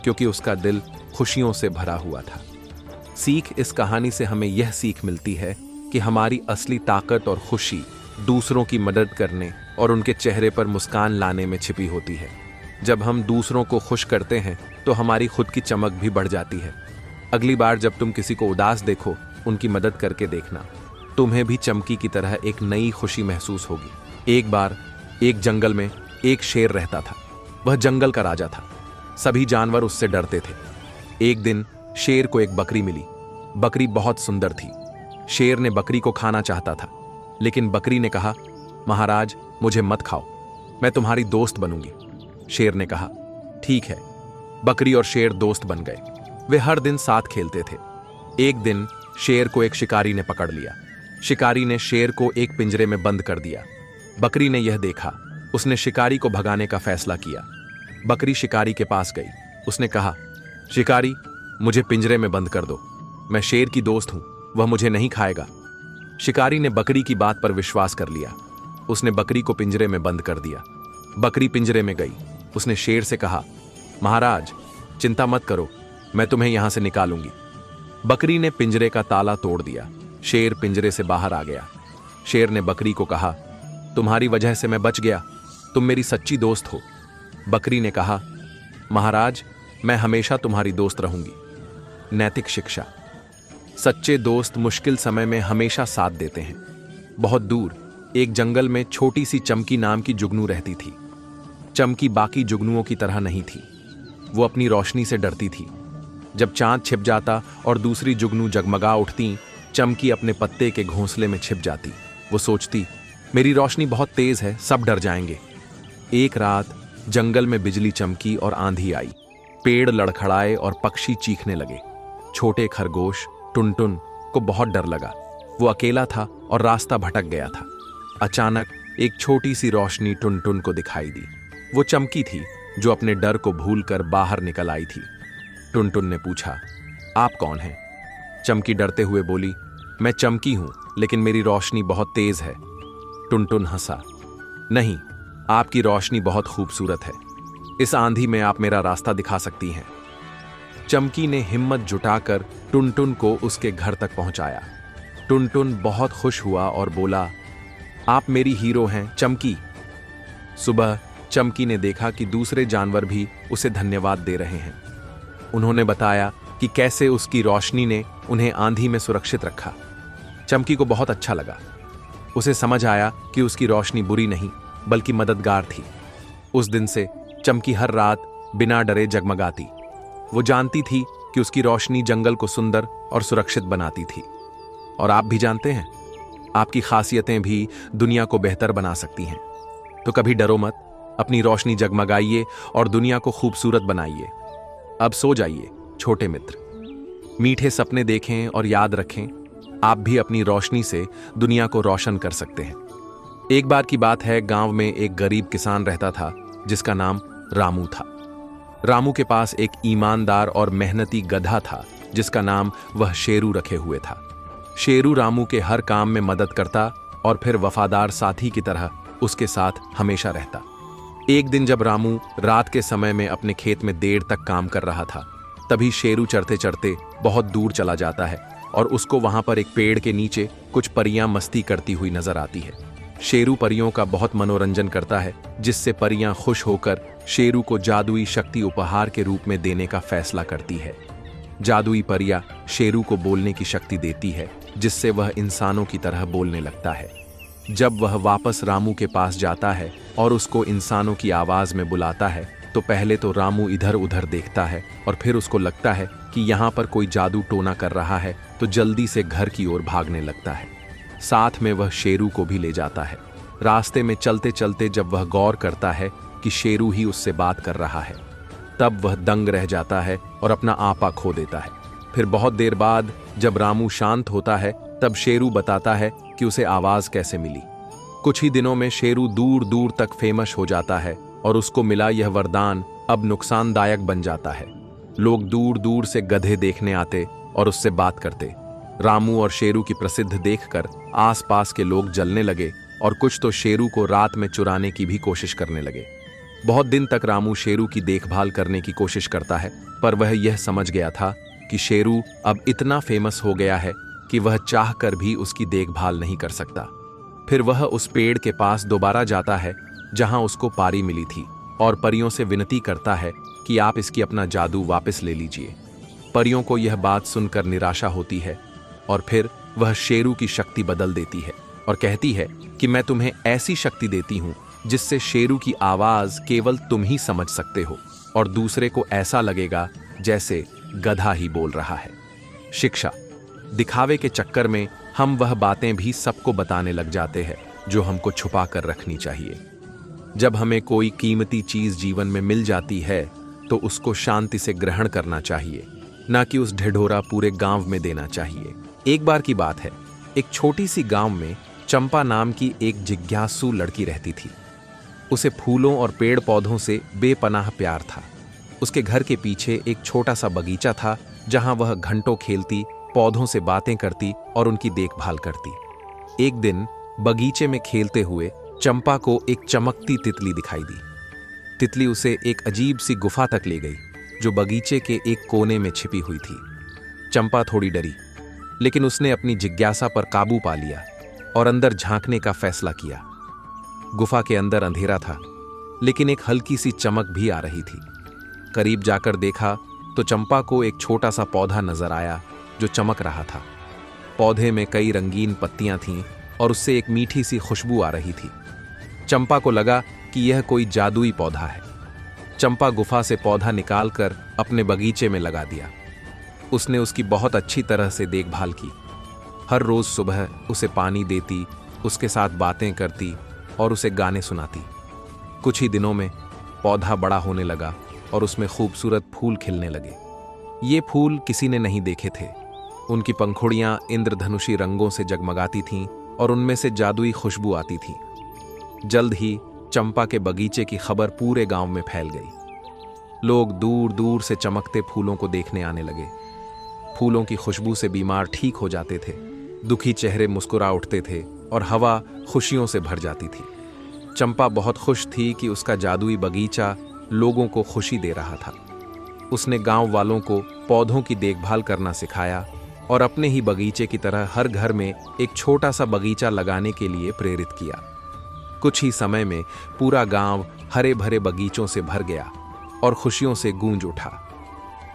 A: क्योंकि उसका दिल खुशियों से भरा हुआ था। सीख इस कहानी से हमें यह सीख मिलती है कि हमारी असली ताकत और खुशी दूसरों की मदद करने और उनके चेहरे पर मुस्कान लाने में छिपी होती है। जब हम दूसरों को खुश करते हैं तो हमारी खुद की चमक भी बढ़ जाती है। अगली बार जब तुम किसी को उदास देखो, उनकी मदद करके देखना। तुम्हें भी चमकी की तरह एक नई खुशी महसूस होगी। एक बार एक जंगल में एक शेर रहता था। वह जंगल का राजा था। सभी जानवर उससे डरते थे। एक दिन शेर को एक बकरी मिली। बकरी बहुत सुंदर थी। शेर ने बकरी को खाना चाहता था, लेकिन बकरी ने कहा, महाराज मुझे मत खाओ, मैं तुम्हारी दोस्त बनूंगी। शेर ने कहा, ठीक है। बकरी और शेर दोस्त बन गए। वे हर दिन साथ खेलते थे। एक दिन शेर को एक शिकारी ने पकड़ लिया। शिकारी ने शेर को एक पिंजरे में बंद कर दिया। बकरी ने यह देखा। उसने शिकारी को भगाने का फैसला किया। बकरी शिकारी के पास गई। उसने कहा, शिकारी, मुझे पिंजरे में बंद कर दो। मैं शेर की दोस्त हूं, वह मुझे नहीं खाएगा। शिकारी ने बकरी की बात पर विश्वास कर लिया। उसने बकरी को पिंजरे में बंद कर दिया। बकरी पिंजरे में गई। उसने शेर से कहा, महाराज चिंता मत करो, मैं तुम्हें यहां से निकालूंगी। बकरी ने पिंजरे का ताला तोड़ दिया। शेर पिंजरे से बाहर आ गया। शेर ने बकरी को कहा, तुम्हारी वजह से मैं बच गया, तुम मेरी सच्ची दोस्त हो। बकरी ने कहा, महाराज मैं हमेशा तुम्हारी दोस्त रहूंगी। नैतिक शिक्षा। सच्चे दोस्त मुश्किल समय में हमेशा साथ देते हैं। बहुत दूर एक जंगल में छोटी सी चमकी नाम की जुगनू रहती थी। चमकी बाकी जुगनुओं की तरह नहीं थी। वो अपनी रोशनी से डरती थी। जब चांद छिप जाता और दूसरी जुगनू जगमगा उठती, चमकी अपने पत्ते के घोंसले में छिप जाती। वो सोचती, मेरी रोशनी बहुत तेज है, सब डर जाएंगे। एक रात जंगल में बिजली चमकी और आंधी आई। पेड़ लड़खड़ाए और पक्षी चीखने लगे। छोटे खरगोश टुनटुन को बहुत डर लगा। वो अकेला था और रास्ता भटक गया था। अचानक एक छोटी सी रोशनी टुनटुन को दिखाई दी। वो चमकी थी, जो अपने डर को भूलकर बाहर निकल आई थी। टुनटुन ने पूछा, आप कौन हैं? चमकी डरते हुए बोली, मैं चमकी हूं, लेकिन मेरी रोशनी बहुत तेज है। टुनटुन हंसा, नहीं, आपकी रोशनी बहुत खूबसूरत है। इस आंधी में आप मेरा रास्ता दिखा सकती हैं। चमकी ने हिम्मत जुटाकर टुनटुन को उसके घर तक पहुंचाया। टुनटुन बहुत खुश हुआ और बोला, आप मेरी हीरो हैं चमकी। सुबह चमकी ने देखा कि दूसरे जानवर भी उसे धन्यवाद दे रहे हैं। उन्होंने बताया कि कैसे उसकी रोशनी ने उन्हें आंधी में सुरक्षित रखा। चमकी को बहुत अच्छा लगा। उसे समझ आया कि उसकी रोशनी बुरी नहीं, बल्कि मददगार थी। उस दिन से चमकी हर रात बिना डरे जगमगाती। वो जानती थी कि उसकी रोशनी जंगल को सुंदर और सुरक्षित बनाती थी। और आप भी जानते हैं, आपकी खासियतें भी दुनिया को बेहतर बना सकती हैं। तो कभी डरो मत, अपनी रोशनी जगमगाइए और दुनिया को खूबसूरत बनाइए। अब सो जाइए छोटे मित्र। मीठे सपने देखें और याद रखें, आप भी अपनी रोशनी से दुनिया को रोशन कर सकते हैं। एक बार की बात है, गांव में एक गरीब किसान रहता था जिसका नाम रामू था। रामू के पास एक ईमानदार और मेहनती गधा था जिसका नाम वह शेरू रखे हुए था। शेरू रामू के हर काम में मदद करता और फिर वफादार साथी की तरह उसके साथ हमेशा रहता। एक दिन जब रामू रात के समय में अपने खेत में देर तक काम कर रहा था, तभी शेरू चढ़ते चढ़ते बहुत दूर चला जाता है और उसको वहां पर एक पेड़ के नीचे कुछ परियां मस्ती करती हुई नजर आती है। शेरू परियों का बहुत मनोरंजन करता है, जिससे परियां खुश होकर शेरू को जादुई शक्ति उपहार के रूप में देने का फैसला करती है। जादुई परियां शेरू को बोलने की शक्ति देती है, जिससे वह इंसानों की तरह बोलने लगता है। जब वह वापस रामू के पास जाता है और उसको इंसानों की आवाज में बुलाता है, तो पहले तो रामू इधर उधर देखता है और फिर उसको लगता है कि यहाँ पर कोई जादू टोना कर रहा है, तो जल्दी से घर की ओर भागने लगता है। साथ में वह शेरू को भी ले जाता है। रास्ते में चलते चलते जब वह गौर करता है कि शेरू ही उससे बात कर रहा है, तब वह दंग रह जाता है और अपना आपा खो देता है। फिर बहुत देर बाद जब रामू शांत होता है तब शेरू बताता है कि उसे आवाज कैसे मिली। कुछ ही दिनों में शेरू दूर दूर तक फेमस हो जाता है और उसको मिला यह वरदान अब नुकसानदायक बन जाता है। लोग दूर दूर से गधे देखने आते और उससे बात करते। रामू और शेरू की प्रसिद्ध देखकर आसपास के लोग जलने लगे और कुछ तो शेरू को रात में चुराने की भी कोशिश करने लगे। बहुत दिन तक रामू शेरू की देखभाल करने की कोशिश करता है, पर वह यह समझ गया था कि शेरू अब इतना फेमस हो गया है कि वह चाहकर भी उसकी देखभाल नहीं कर सकता। फिर वह उस पेड़ के पास दोबारा जाता है जहां उसको पारी मिली थी और परियों से विनती करता है कि आप इसकी अपना जादू वापस ले लीजिए। परियों को यह बात सुनकर निराशा होती है और फिर वह शेरू की शक्ति बदल देती है और कहती है कि मैं तुम्हें ऐसी शक्ति देती हूं जिससे शेरू की आवाज केवल तुम ही समझ सकते हो और दूसरे को ऐसा लगेगा जैसे गधा ही बोल रहा है। शिक्षा: दिखावे के चक्कर में हम वह बातें भी सबको बताने लग जाते हैं जो हमको छुपा कर रखनी चाहिए। जब हमें कोई कीमती चीज जीवन में मिल जाती है तो उसको शांति से ग्रहण करना चाहिए, ना कि उस ढिढोरा पूरे गांव में देना चाहिए। एक बार की बात है, एक छोटी सी गांव में चंपा नाम की एक जिज्ञासु लड़की रहती थी। उसे फूलों और पेड़ पौधों से बेपनाह प्यार था। उसके घर के पीछे एक छोटा सा बगीचा था जहां वह घंटों खेलती, पौधों से बातें करती और उनकी देखभाल करती। एक दिन बगीचे में खेलते हुए चंपा को एक चमकती तितली दिखाई दी। तितली उसे एक अजीब सी गुफा तक ले गई जो बगीचे के एक कोने में छिपी हुई थी। चंपा थोड़ी डरी, लेकिन उसने अपनी जिज्ञासा पर काबू पा लिया और अंदर झांकने का फैसला किया। गुफा के अंदर अंधेरा था, लेकिन एक हल्की सी चमक भी आ रही थी। करीब जाकर देखा तो चंपा को एक छोटा सा पौधा नजर आया जो चमक रहा था। पौधे में कई रंगीन पत्तियां थीं और उससे एक मीठी सी खुशबू आ रही थी। चंपा को लगा कि यह कोई जादुई पौधा है। चंपा गुफा से पौधा निकालकर अपने बगीचे में लगा दिया। उसने उसकी बहुत अच्छी तरह से देखभाल की। हर रोज सुबह उसे पानी देती, उसके साथ बातें करती और उसे गाने सुनाती। कुछ ही दिनों में पौधा बड़ा होने लगा और उसमें खूबसूरत फूल खिलने लगे। ये फूल किसी ने नहीं देखे थे। उनकी पंखुड़ियां इंद्रधनुषी रंगों से जगमगाती थीं और उनमें से जादुई खुशबू आती थी। जल्द ही चंपा के बगीचे की खबर पूरे गांव में फैल गई। लोग दूर दूर से चमकते फूलों को देखने आने लगे। फूलों की खुशबू से बीमार ठीक हो जाते थे, दुखी चेहरे मुस्कुरा उठते थे और हवा खुशियों से भर जाती थी। चंपा बहुत खुश थी कि उसका जादुई बगीचा लोगों को खुशी दे रहा था। उसने गांव वालों को पौधों की देखभाल करना सिखाया और अपने ही बगीचे की तरह हर घर में एक छोटा सा बगीचा लगाने के लिए प्रेरित किया। कुछ ही समय में पूरा गांव हरे भरे बगीचों से भर गया और खुशियों से गूंज उठा।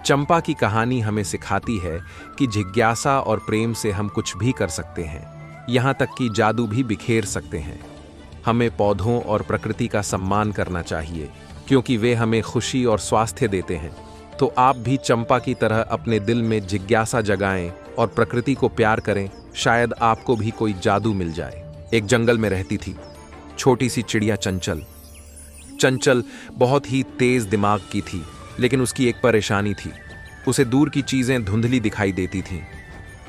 A: चंपा की कहानी हमें सिखाती है कि जिज्ञासा और प्रेम से हम कुछ भी कर सकते हैं, यहाँ तक कि जादू भी बिखेर सकते हैं। हमें पौधों और प्रकृति का सम्मान करना चाहिए क्योंकि वे हमें खुशी और स्वास्थ्य देते हैं। तो आप भी चंपा की तरह अपने दिल में जिज्ञासा जगाएं और प्रकृति को प्यार करें। शायद आपको भी कोई जादू मिल जाए। एक जंगल में रहती थी छोटी सी चिड़िया चंचल। चंचल बहुत ही तेज दिमाग की थी, लेकिन उसकी एक परेशानी थी। उसे दूर की चीजें धुंधली दिखाई देती थीं।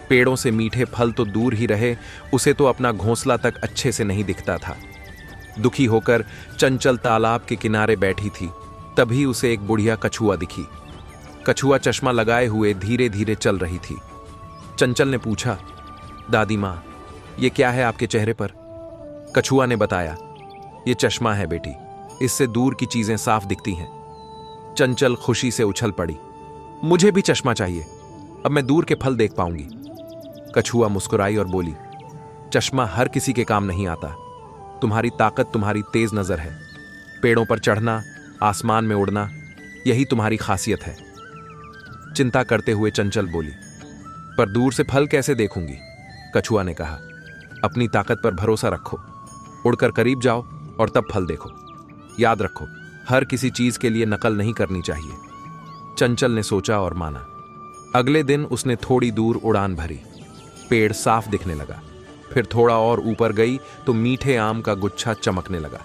A: पेड़ों से मीठे फल तो दूर ही रहे, उसे तो अपना घोंसला तक अच्छे से नहीं दिखता था। दुखी होकर चंचल तालाब के किनारे बैठी थी। तभी उसे एक बुढ़िया कछुआ दिखी। कछुआ चश्मा लगाए हुए धीरे धीरे चल रही थी। चंचल ने पूछा, दादी माँ, ये क्या है आपके चेहरे पर? कछुआ ने बताया, ये चश्मा है बेटी, इससे दूर की चीजें साफ दिखती हैं। चंचल खुशी से उछल पड़ी, मुझे भी चश्मा चाहिए, अब मैं दूर के फल देख पाऊंगी। कछुआ मुस्कुराई और बोली, चश्मा हर किसी के काम नहीं आता। तुम्हारी ताकत तुम्हारी तेज नजर है। पेड़ों पर चढ़ना, आसमान में उड़ना, यही तुम्हारी खासियत है। चिंता करते हुए चंचल बोली, पर दूर से फल कैसे देखूंगी? कछुआ ने कहा, अपनी ताकत पर भरोसा रखो, उड़कर करीब जाओ और तब फल देखो। याद रखो, हर किसी चीज के लिए नकल नहीं करनी चाहिए। चंचल ने सोचा और माना। अगले दिन उसने थोड़ी दूर उड़ान भरी। पेड़ साफ दिखने लगा। फिर थोड़ा और ऊपर गई तो मीठे आम का गुच्छा चमकने लगा।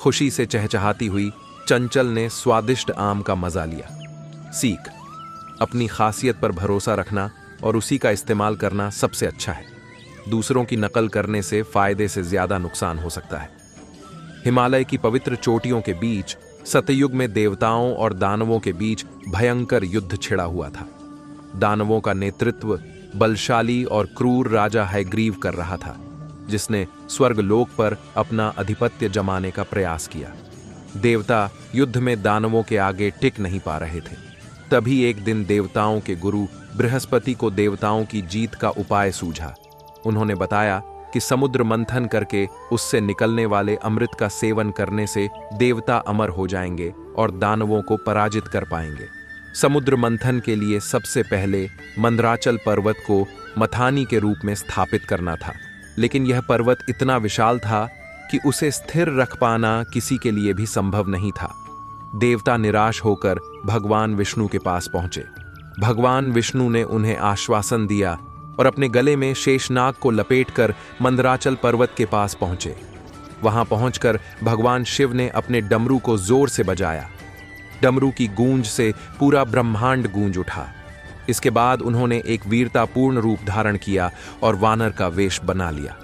A: खुशी से चहचहाती हुई चंचल ने स्वादिष्ट आम का मजा लिया। सीख: अपनी खासियत पर भरोसा रखना और उसी का इस्तेमाल करना सबसे अच्छा है। दूसरों की नकल करने से फायदे से ज्यादा नुकसान हो सकता है। हिमालय की पवित्र चोटियों के बीच सतयुग में देवताओं और दानवों के बीच भयंकर युद्ध छिड़ा हुआ था। दानवों का नेतृत्व बलशाली और क्रूर राजा हयग्रीव कर रहा था, जिसने स्वर्गलोक पर अपना आधिपत्य जमाने का प्रयास किया। देवता युद्ध में दानवों के आगे टिक नहीं पा रहे थे। तभी एक दिन देवताओं के गुरु बृहस्पति को देवताओं की जीत का उपाय सूझा। उन्होंने बताया कि समुद्र मंथन करके उससे निकलने वाले अमृत का सेवन करने से देवता अमर हो जाएंगे और दानवों को पराजित कर पाएंगे। समुद्र मंथन के लिए सबसे पहले मंदराचल पर्वत को मथानी के रूप में स्थापित करना था, लेकिन यह पर्वत इतना विशाल था कि उसे स्थिर रख पाना किसी के लिए भी संभव नहीं था। देवता निराश होकर भगवान विष्णु के पास पहुंचे। भगवान विष्णु ने उन्हें आश्वासन दिया और अपने गले में शेषनाग को लपेटकर मंदराचल पर्वत के पास पहुंचे। वहां पहुंचकर भगवान शिव ने अपने डमरू को जोर से बजाया। डमरू की गूंज से पूरा ब्रह्मांड गूंज उठा। इसके बाद उन्होंने एक वीरतापूर्ण रूप धारण किया और वानर का वेश बना लिया।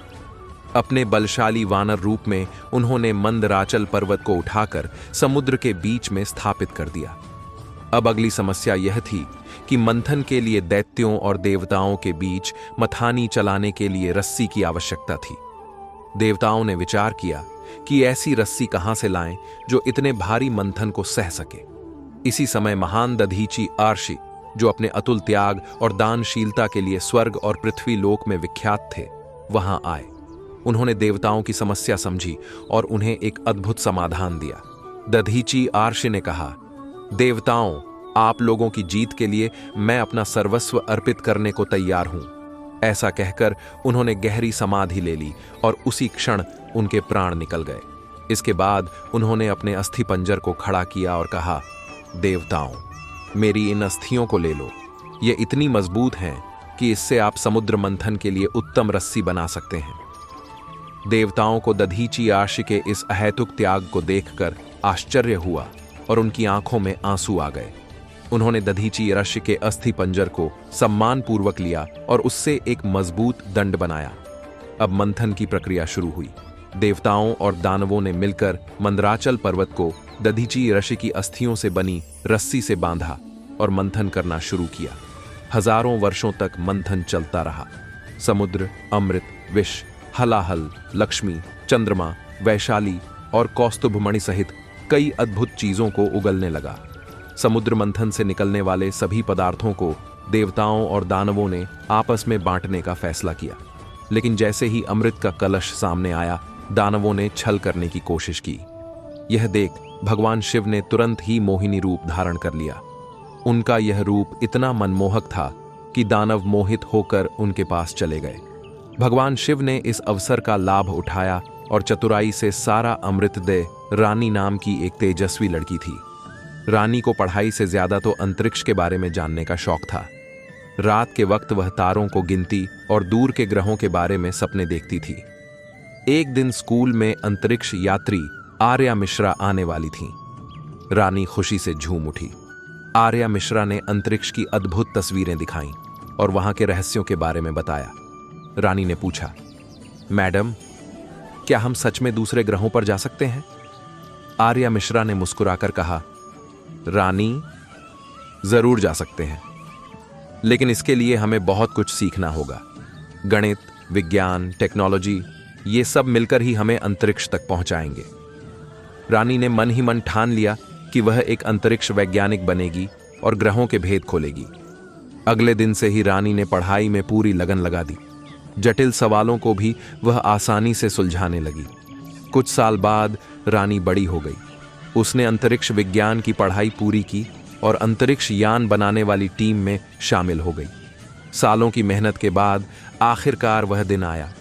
A: अपने बलशाली वानर रूप में उन्होंने मंदराचल पर्वत को उठाकर समुद्र के बीच में स्थापित कर दिया। अब अगली समस्या यह थी कि मंथन के लिए दैत्यों और देवताओं के बीच मथानी चलाने के लिए रस्सी की आवश्यकता थी। देवताओं ने विचार किया कि ऐसी रस्सी कहां से लाएं जो इतने भारी मंथन को सह सके। इसी समय महान दधीची आर्षि, जो अपने अतुल त्याग और दानशीलता के लिए स्वर्ग और पृथ्वी लोक में विख्यात थे, वहां आए। उन्होंने देवताओं की समस्या समझी और उन्हें एक अद्भुत समाधान दिया। दधीची आर्षि ने कहा, देवताओं, आप लोगों की जीत के लिए मैं अपना सर्वस्व अर्पित करने को तैयार हूं। ऐसा कहकर उन्होंने गहरी समाधि ले ली और उसी क्षण उनके प्राण निकल गए। इसके बाद उन्होंने अपने अस्थि पंजर को खड़ा किया और कहा, देवताओं, मेरी इन अस्थियों को ले लो। ये इतनी मजबूत हैं कि इससे आप समुद्र मंथन के लिए उत्तम रस्सी बना सकते हैं। देवताओं को दधीची आर्षि के इस अहेतुक त्याग को देखकर आश्चर्य हुआ और उनकी आंखों में आंसू आ गए। उन्होंने दधीची आर्षि के अस्थि पंजर को सम्मानपूर्वक लिया और उससे एक मजबूत दंड बनाया। अब मंथन की प्रक्रिया शुरू हुई। देवताओं और दानवों ने मिलकर मंदराचल पर्वत को दधीची आर्षि की अस्थियों से बनी रस्सी से बांधा और मंथन करना शुरू किया। हजारों वर्षों तक मंथन चलता रहा। समुद्र, अमृत, विष, हलाहल, लक्ष्मी, चंद्रमा, वैशाली और कौस्तुभमणि सहित कई अद्भुत चीजों को उगलने लगा। समुद्र मंथन से निकलने वाले सभी पदार्थों को देवताओं और दानवों ने आपस में बांटने का फैसला किया। लेकिन जैसे ही अमृत का कलश सामने आया, दानवों ने छल करने की कोशिश की। यह देख भगवान शिव ने तुरंत ही मोहिनी रूप धारण कर लिया। उनका यह रूप इतना मनमोहक था कि दानव मोहित होकर उनके पास चले गए। भगवान शिव ने इस अवसर का लाभ उठाया और चतुराई से सारा अमृत दे रानी नाम की एक तेजस्वी लड़की थी। रानी को पढ़ाई से ज्यादा तो अंतरिक्ष के बारे में जानने का शौक था। रात के वक्त वह तारों को गिनती और दूर के ग्रहों के बारे में सपने देखती थी। एक दिन स्कूल में अंतरिक्ष यात्री आर्या मिश्रा आने वाली थी। रानी खुशी से झूम उठी। आर्या मिश्रा ने अंतरिक्ष की अद्भुत तस्वीरें दिखाईं और वहां के रहस्यों के बारे में बताया। रानी ने पूछा, मैडम, क्या हम सच में दूसरे ग्रहों पर जा सकते हैं? आर्या मिश्रा ने मुस्कुराकर कहा, रानी, जरूर जा सकते हैं, लेकिन इसके लिए हमें बहुत कुछ सीखना होगा। गणित, विज्ञान, टेक्नोलॉजी, ये सब मिलकर ही हमें अंतरिक्ष तक पहुंचाएंगे। रानी ने मन ही मन ठान लिया कि वह एक अंतरिक्ष वैज्ञानिक बनेगी और ग्रहों के भेद खोलेगी। अगले दिन से ही रानी ने पढ़ाई में पूरी लगन लगा दी। जटिल सवालों को भी वह आसानी से सुलझाने लगी। कुछ साल बाद रानी बड़ी हो गई। उसने अंतरिक्ष विज्ञान की पढ़ाई पूरी की और अंतरिक्ष यान बनाने वाली टीम में शामिल हो गई। सालों की मेहनत के बाद आखिरकार वह दिन आया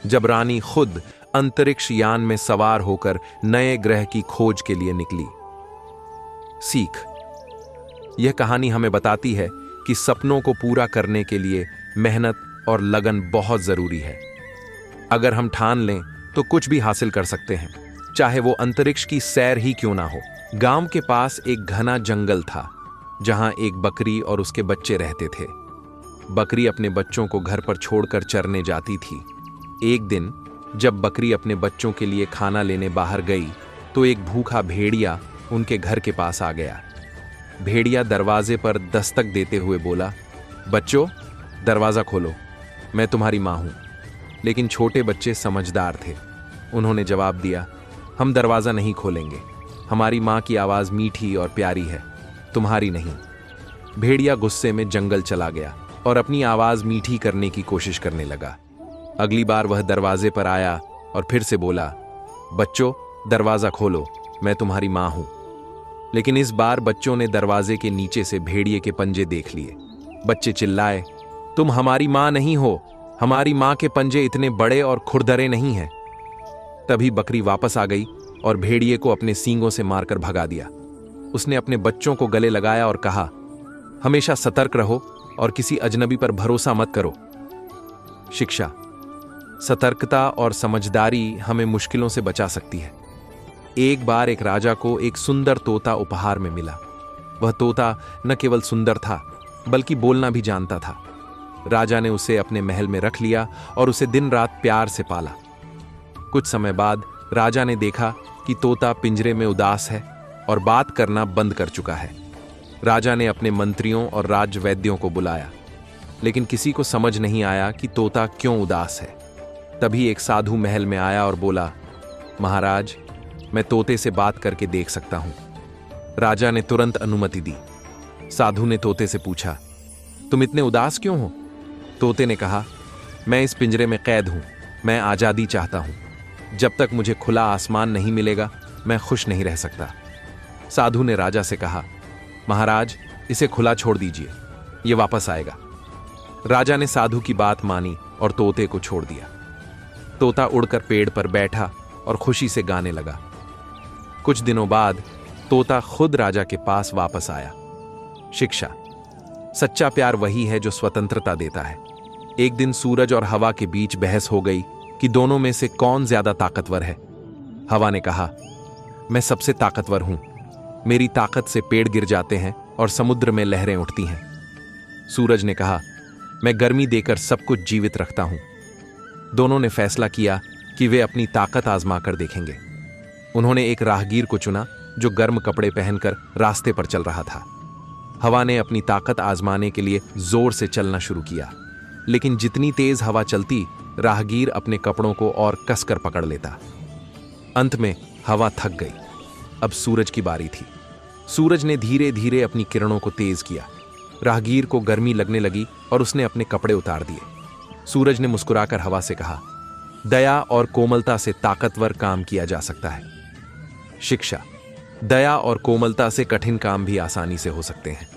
A: जब रानी खुद अंतरिक्ष यान में सवार होकर नए ग्रह की खोज के लिए निकली। सीख: यह कहानी हमें बताती है कि सपनों को पूरा करने के लिए मेहनत और लगन बहुत जरूरी है। अगर हम ठान लें तो कुछ भी हासिल कर सकते हैं, चाहे वो अंतरिक्ष की सैर ही क्यों ना हो। गांव के पास एक घना जंगल था जहां एक बकरी और उसके बच्चे रहते थे। बकरी अपने बच्चों को घर पर छोड़कर चरने जाती थी। एक दिन जब बकरी अपने बच्चों के लिए खाना लेने बाहर गई तो एक भूखा भेड़िया उनके घर के पास आ गया। भेड़िया दरवाजे पर दस्तक देते हुए बोला, बच्चों, दरवाजा खोलो, मैं तुम्हारी मां हूं। लेकिन छोटे बच्चे समझदार थे। उन्होंने जवाब दिया, हम दरवाजा नहीं खोलेंगे, हमारी मां की आवाज मीठी और प्यारी है, तुम्हारी नहीं। भेड़िया गुस्से में जंगल चला गया और अपनी आवाज मीठी करने की कोशिश करने लगा। अगली बार वह दरवाजे पर आया और फिर से बोला, बच्चों, दरवाजा खोलो, मैं तुम्हारी मां हूं। लेकिन इस बार बच्चों ने दरवाजे के नीचे से भेड़िए के पंजे देख लिए। बच्चे चिल्लाए, तुम हमारी मां नहीं हो, हमारी मां के पंजे इतने बड़े और खुरदरे नहीं हैं। तभी बकरी वापस आ गई और भेड़िए को अपने सींगों से मारकर भगा दिया। उसने अपने बच्चों को गले लगाया और कहा, हमेशा सतर्क रहो और किसी अजनबी पर भरोसा मत करो। शिक्षा: सतर्कता और समझदारी हमें मुश्किलों से बचा सकती है। एक बार एक राजा को एक सुंदर तोता उपहार में मिला। वह तोता न केवल सुंदर था बल्कि बोलना भी जानता था। राजा ने उसे अपने महल में रख लिया और उसे दिन रात प्यार से पाला। कुछ समय बाद राजा ने देखा कि तोता पिंजरे में उदास है और बात करना बंद कर चुका है। राजा ने अपने मंत्रियों और राजवैद्यों को बुलाया, लेकिन किसी को समझ नहीं आया कि तोता क्यों उदास है। तभी एक साधु महल में आया और बोला, महाराज, मैं तोते से बात करके देख सकता हूं। राजा ने तुरंत अनुमति दी। साधु ने तोते से पूछा, तुम इतने उदास क्यों हो? तोते ने कहा, मैं इस पिंजरे में कैद हूं, मैं आजादी चाहता हूं। जब तक मुझे खुला आसमान नहीं मिलेगा मैं खुश नहीं रह सकता। साधु ने राजा से कहा, महाराज, इसे खुला छोड़ दीजिए, ये वापस आएगा। राजा ने साधु की बात मानी और तोते को छोड़ दिया। तोता उड़कर पेड़ पर बैठा और खुशी से गाने लगा। कुछ दिनों बाद तोता खुद राजा के पास वापस आया। शिक्षा: सच्चा प्यार वही है जो स्वतंत्रता देता है। एक दिन सूरज और हवा के बीच बहस हो गई कि दोनों में से कौन ज्यादा ताकतवर है। हवा ने कहा, मैं सबसे ताकतवर हूं, मेरी ताकत से पेड़ गिर जाते हैं और समुद्र में लहरें उठती हैं। सूरज ने कहा, मैं गर्मी देकर सब कुछ जीवित रखता हूं। दोनों ने फैसला किया कि वे अपनी ताकत आजमा कर देखेंगे। उन्होंने एक राहगीर को चुना जो गर्म कपड़े पहनकर रास्ते पर चल रहा था। हवा ने अपनी ताकत आजमाने के लिए जोर से चलना शुरू किया, लेकिन जितनी तेज हवा चलती, राहगीर अपने कपड़ों को और कसकर पकड़ लेता। अंत में हवा थक गई। अब सूरज की बारी थी। सूरज ने धीरे धीरे अपनी किरणों को तेज किया। राहगीर को गर्मी लगने लगी और उसने अपने कपड़े उतार दिए। सूरज ने मुस्कुराकर हवा से कहा, दया और कोमलता से ताकतवर काम किया जा सकता है। शिक्षा: दया और कोमलता से कठिन काम भी आसानी से हो सकते हैं।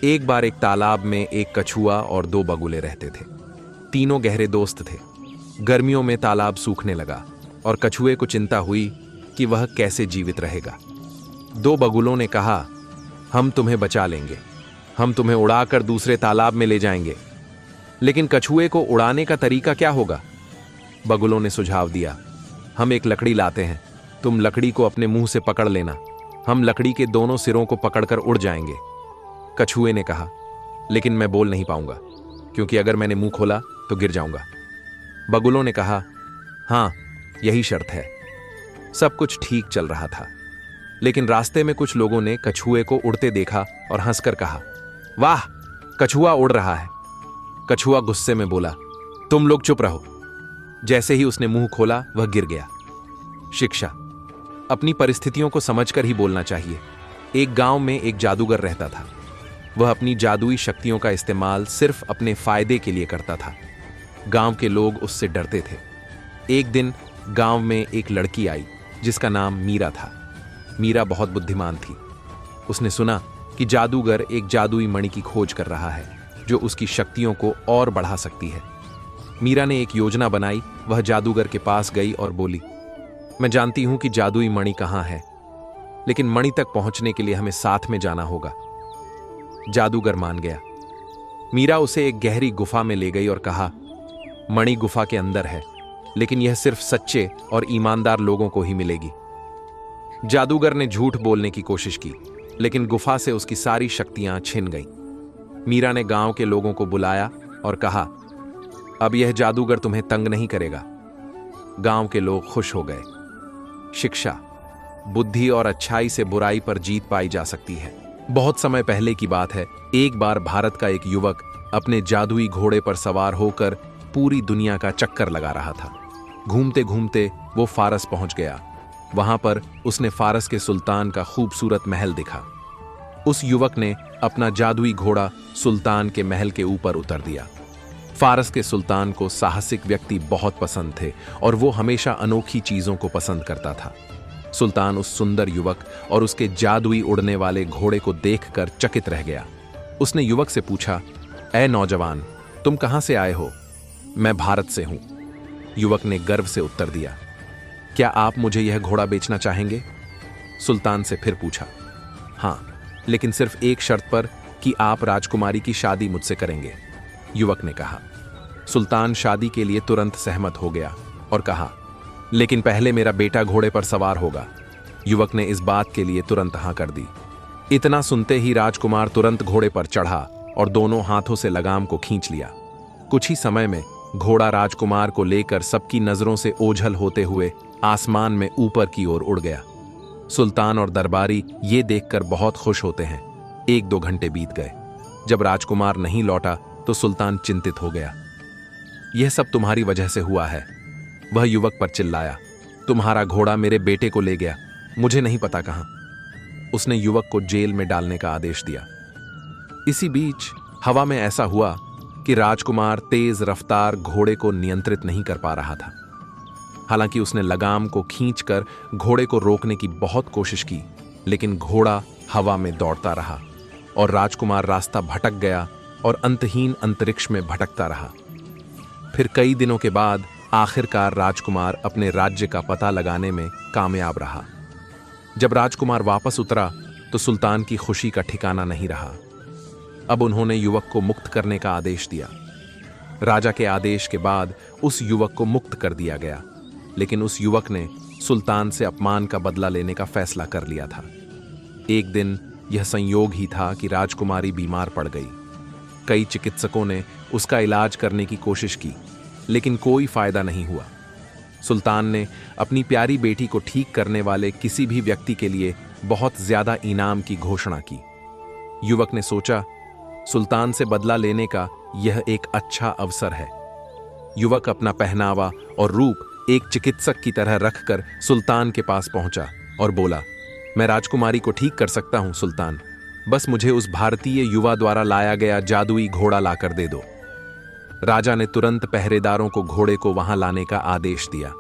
A: एक बार एक तालाब में एक कछुआ और दो बगुले रहते थे। तीनों गहरे दोस्त थे। गर्मियों में तालाब सूखने लगा और कछुए को चिंता हुई कि वह कैसे जीवित रहेगा। दो बगुलों ने कहा, हम तुम्हें बचा लेंगे, हम तुम्हें उड़ाकर दूसरे तालाब में ले जाएंगे। लेकिन कछुए को उड़ाने का तरीका क्या होगा? बगुलों ने सुझाव दिया, हम एक लकड़ी लाते हैं, तुम लकड़ी को अपने मुंह से पकड़ लेना, हम लकड़ी के दोनों सिरों को पकड़कर उड़ जाएंगे। कछुए ने कहा, लेकिन मैं बोल नहीं पाऊंगा, क्योंकि अगर मैंने मुंह खोला तो गिर जाऊंगा। बगुलों ने कहा, हां, यही शर्त है। सब कुछ ठीक चल रहा था, लेकिन रास्ते में कुछ लोगों ने कछुए को उड़ते देखा और हंसकर कहा, वाह, कछुआ उड़ रहा है। कछुआ गुस्से में बोला, तुम लोग चुप रहो। जैसे ही उसने मुंह खोला वह गिर गया। शिक्षा: अपनी परिस्थितियों को समझकर ही बोलना चाहिए। एक गांव में एक जादूगर रहता था। वह अपनी जादुई शक्तियों का इस्तेमाल सिर्फ अपने फायदे के लिए करता था। गांव के लोग उससे डरते थे। एक दिन गांव में एक लड़की आई जिसका नाम मीरा था। मीरा बहुत बुद्धिमान थी। उसने सुना कि जादूगर एक जादुई मणि की खोज कर रहा है जो उसकी शक्तियों को और बढ़ा सकती है। मीरा ने एक योजना बनाई। वह जादूगर के पास गई और बोली, मैं जानती हूं कि जादुई मणि कहां है, लेकिन मणि तक पहुंचने के लिए हमें साथ में जाना होगा। जादूगर मान गया। मीरा उसे एक गहरी गुफा में ले गई और कहा, मणि गुफा के अंदर है, लेकिन यह सिर्फ सच्चे और ईमानदार लोगों को ही मिलेगी। जादूगर ने झूठ बोलने की कोशिश की, लेकिन गुफा से उसकी सारी शक्तियां छिन गईं। मीरा ने गांव के लोगों को बुलाया और कहा, अब यह जादूगर तुम्हें तंग नहीं करेगा। गांव के लोग खुश हो गए। शिक्षा, बुद्धि और अच्छाई से बुराई पर जीत पाई जा सकती है। बहुत समय पहले की बात है। एक बार भारत का एक युवक अपने जादुई घोड़े पर सवार होकर पूरी दुनिया का चक्कर लगा रहा था। घूमते घूमते वो फारस पहुंच गया। वहां पर उसने फारस के सुल्तान का खूबसूरत महल देखा। उस युवक ने अपना जादुई घोड़ा सुल्तान के महल के ऊपर उतर दिया। फारस के सुल्तान को साहसिक व्यक्ति बहुत पसंद थे और वो हमेशा अनोखी चीजों को पसंद करता था। सुल्तान उस सुंदर युवक और उसके जादुई उड़ने वाले घोड़े को देखकर चकित रह गया। उसने युवक से पूछा, ऐ नौजवान, तुम कहां से आए हो? मैं भारत से हूं। युवक ने गर्व से उत्तर दिया। क्या आप मुझे यह घोड़ा बेचना चाहेंगे? सुल्तान से फिर पूछा। हां, लेकिन सिर्फ एक शर्त पर कि आप राजकुमारी की शादी मुझसे करेंगे, युवक ने कहा। सुल्तान शादी के लिए तुरंत सहमत हो गया और कहा, लेकिन पहले मेरा बेटा घोड़े पर सवार होगा। युवक ने इस बात के लिए तुरंत हां कर दी। इतना सुनते ही राजकुमार तुरंत घोड़े पर चढ़ा और दोनों हाथों से लगाम को खींच लिया। कुछ ही समय में घोड़ा राजकुमार को लेकर सबकी नजरों से ओझल होते हुए आसमान में ऊपर की ओर उड़ गया। सुल्तान और दरबारी ये देखकर बहुत खुश होते हैं। 1-2 घंटे बीत गए। जब राजकुमार नहीं लौटा तो सुल्तान चिंतित हो गया। यह सब तुम्हारी वजह से हुआ है, वह युवक पर चिल्लाया। तुम्हारा घोड़ा मेरे बेटे को ले गया, मुझे नहीं पता कहां। उसने युवक को जेल में डालने का आदेश दिया। इसी बीच हवा में ऐसा हुआ कि राजकुमार तेज रफ्तार घोड़े को नियंत्रित नहीं कर पा रहा था। हालांकि उसने लगाम को खींचकर घोड़े को रोकने की बहुत कोशिश की, लेकिन घोड़ा हवा में दौड़ता रहा और राजकुमार रास्ता भटक गया और अंतहीन अंतरिक्ष में भटकता रहा। फिर कई दिनों के बाद आखिरकार राजकुमार अपने राज्य का पता लगाने में कामयाब रहा। जब राजकुमार वापस उतरा तो सुल्तान की खुशी का ठिकाना नहीं रहा। अब उन्होंने युवक को मुक्त करने का आदेश दिया। राजा के आदेश के बाद उस युवक को मुक्त कर दिया गया, लेकिन उस युवक ने सुल्तान से अपमान का बदला लेने का फैसला कर लिया था। एक दिन यह संयोग ही था कि राजकुमारी बीमार पड़ गई। कई चिकित्सकों ने उसका इलाज करने की कोशिश की, लेकिन कोई फायदा नहीं हुआ। सुल्तान ने अपनी प्यारी बेटी को ठीक करने वाले किसी भी व्यक्ति के लिए बहुत ज्यादा इनाम की घोषणा की। युवक ने सोचा, सुल्तान से बदला लेने का यह एक अच्छा अवसर है। युवक अपना पहनावा और रूप एक चिकित्सक की तरह रखकर सुल्तान के पास पहुंचा और बोला, मैं राजकुमारी को ठीक कर सकता हूं सुल्तान, बस मुझे उस भारतीय युवा द्वारा लाया गया जादुई घोड़ा लाकर दे दो। राजा ने तुरंत पहरेदारों को घोड़े को वहां लाने का आदेश दिया।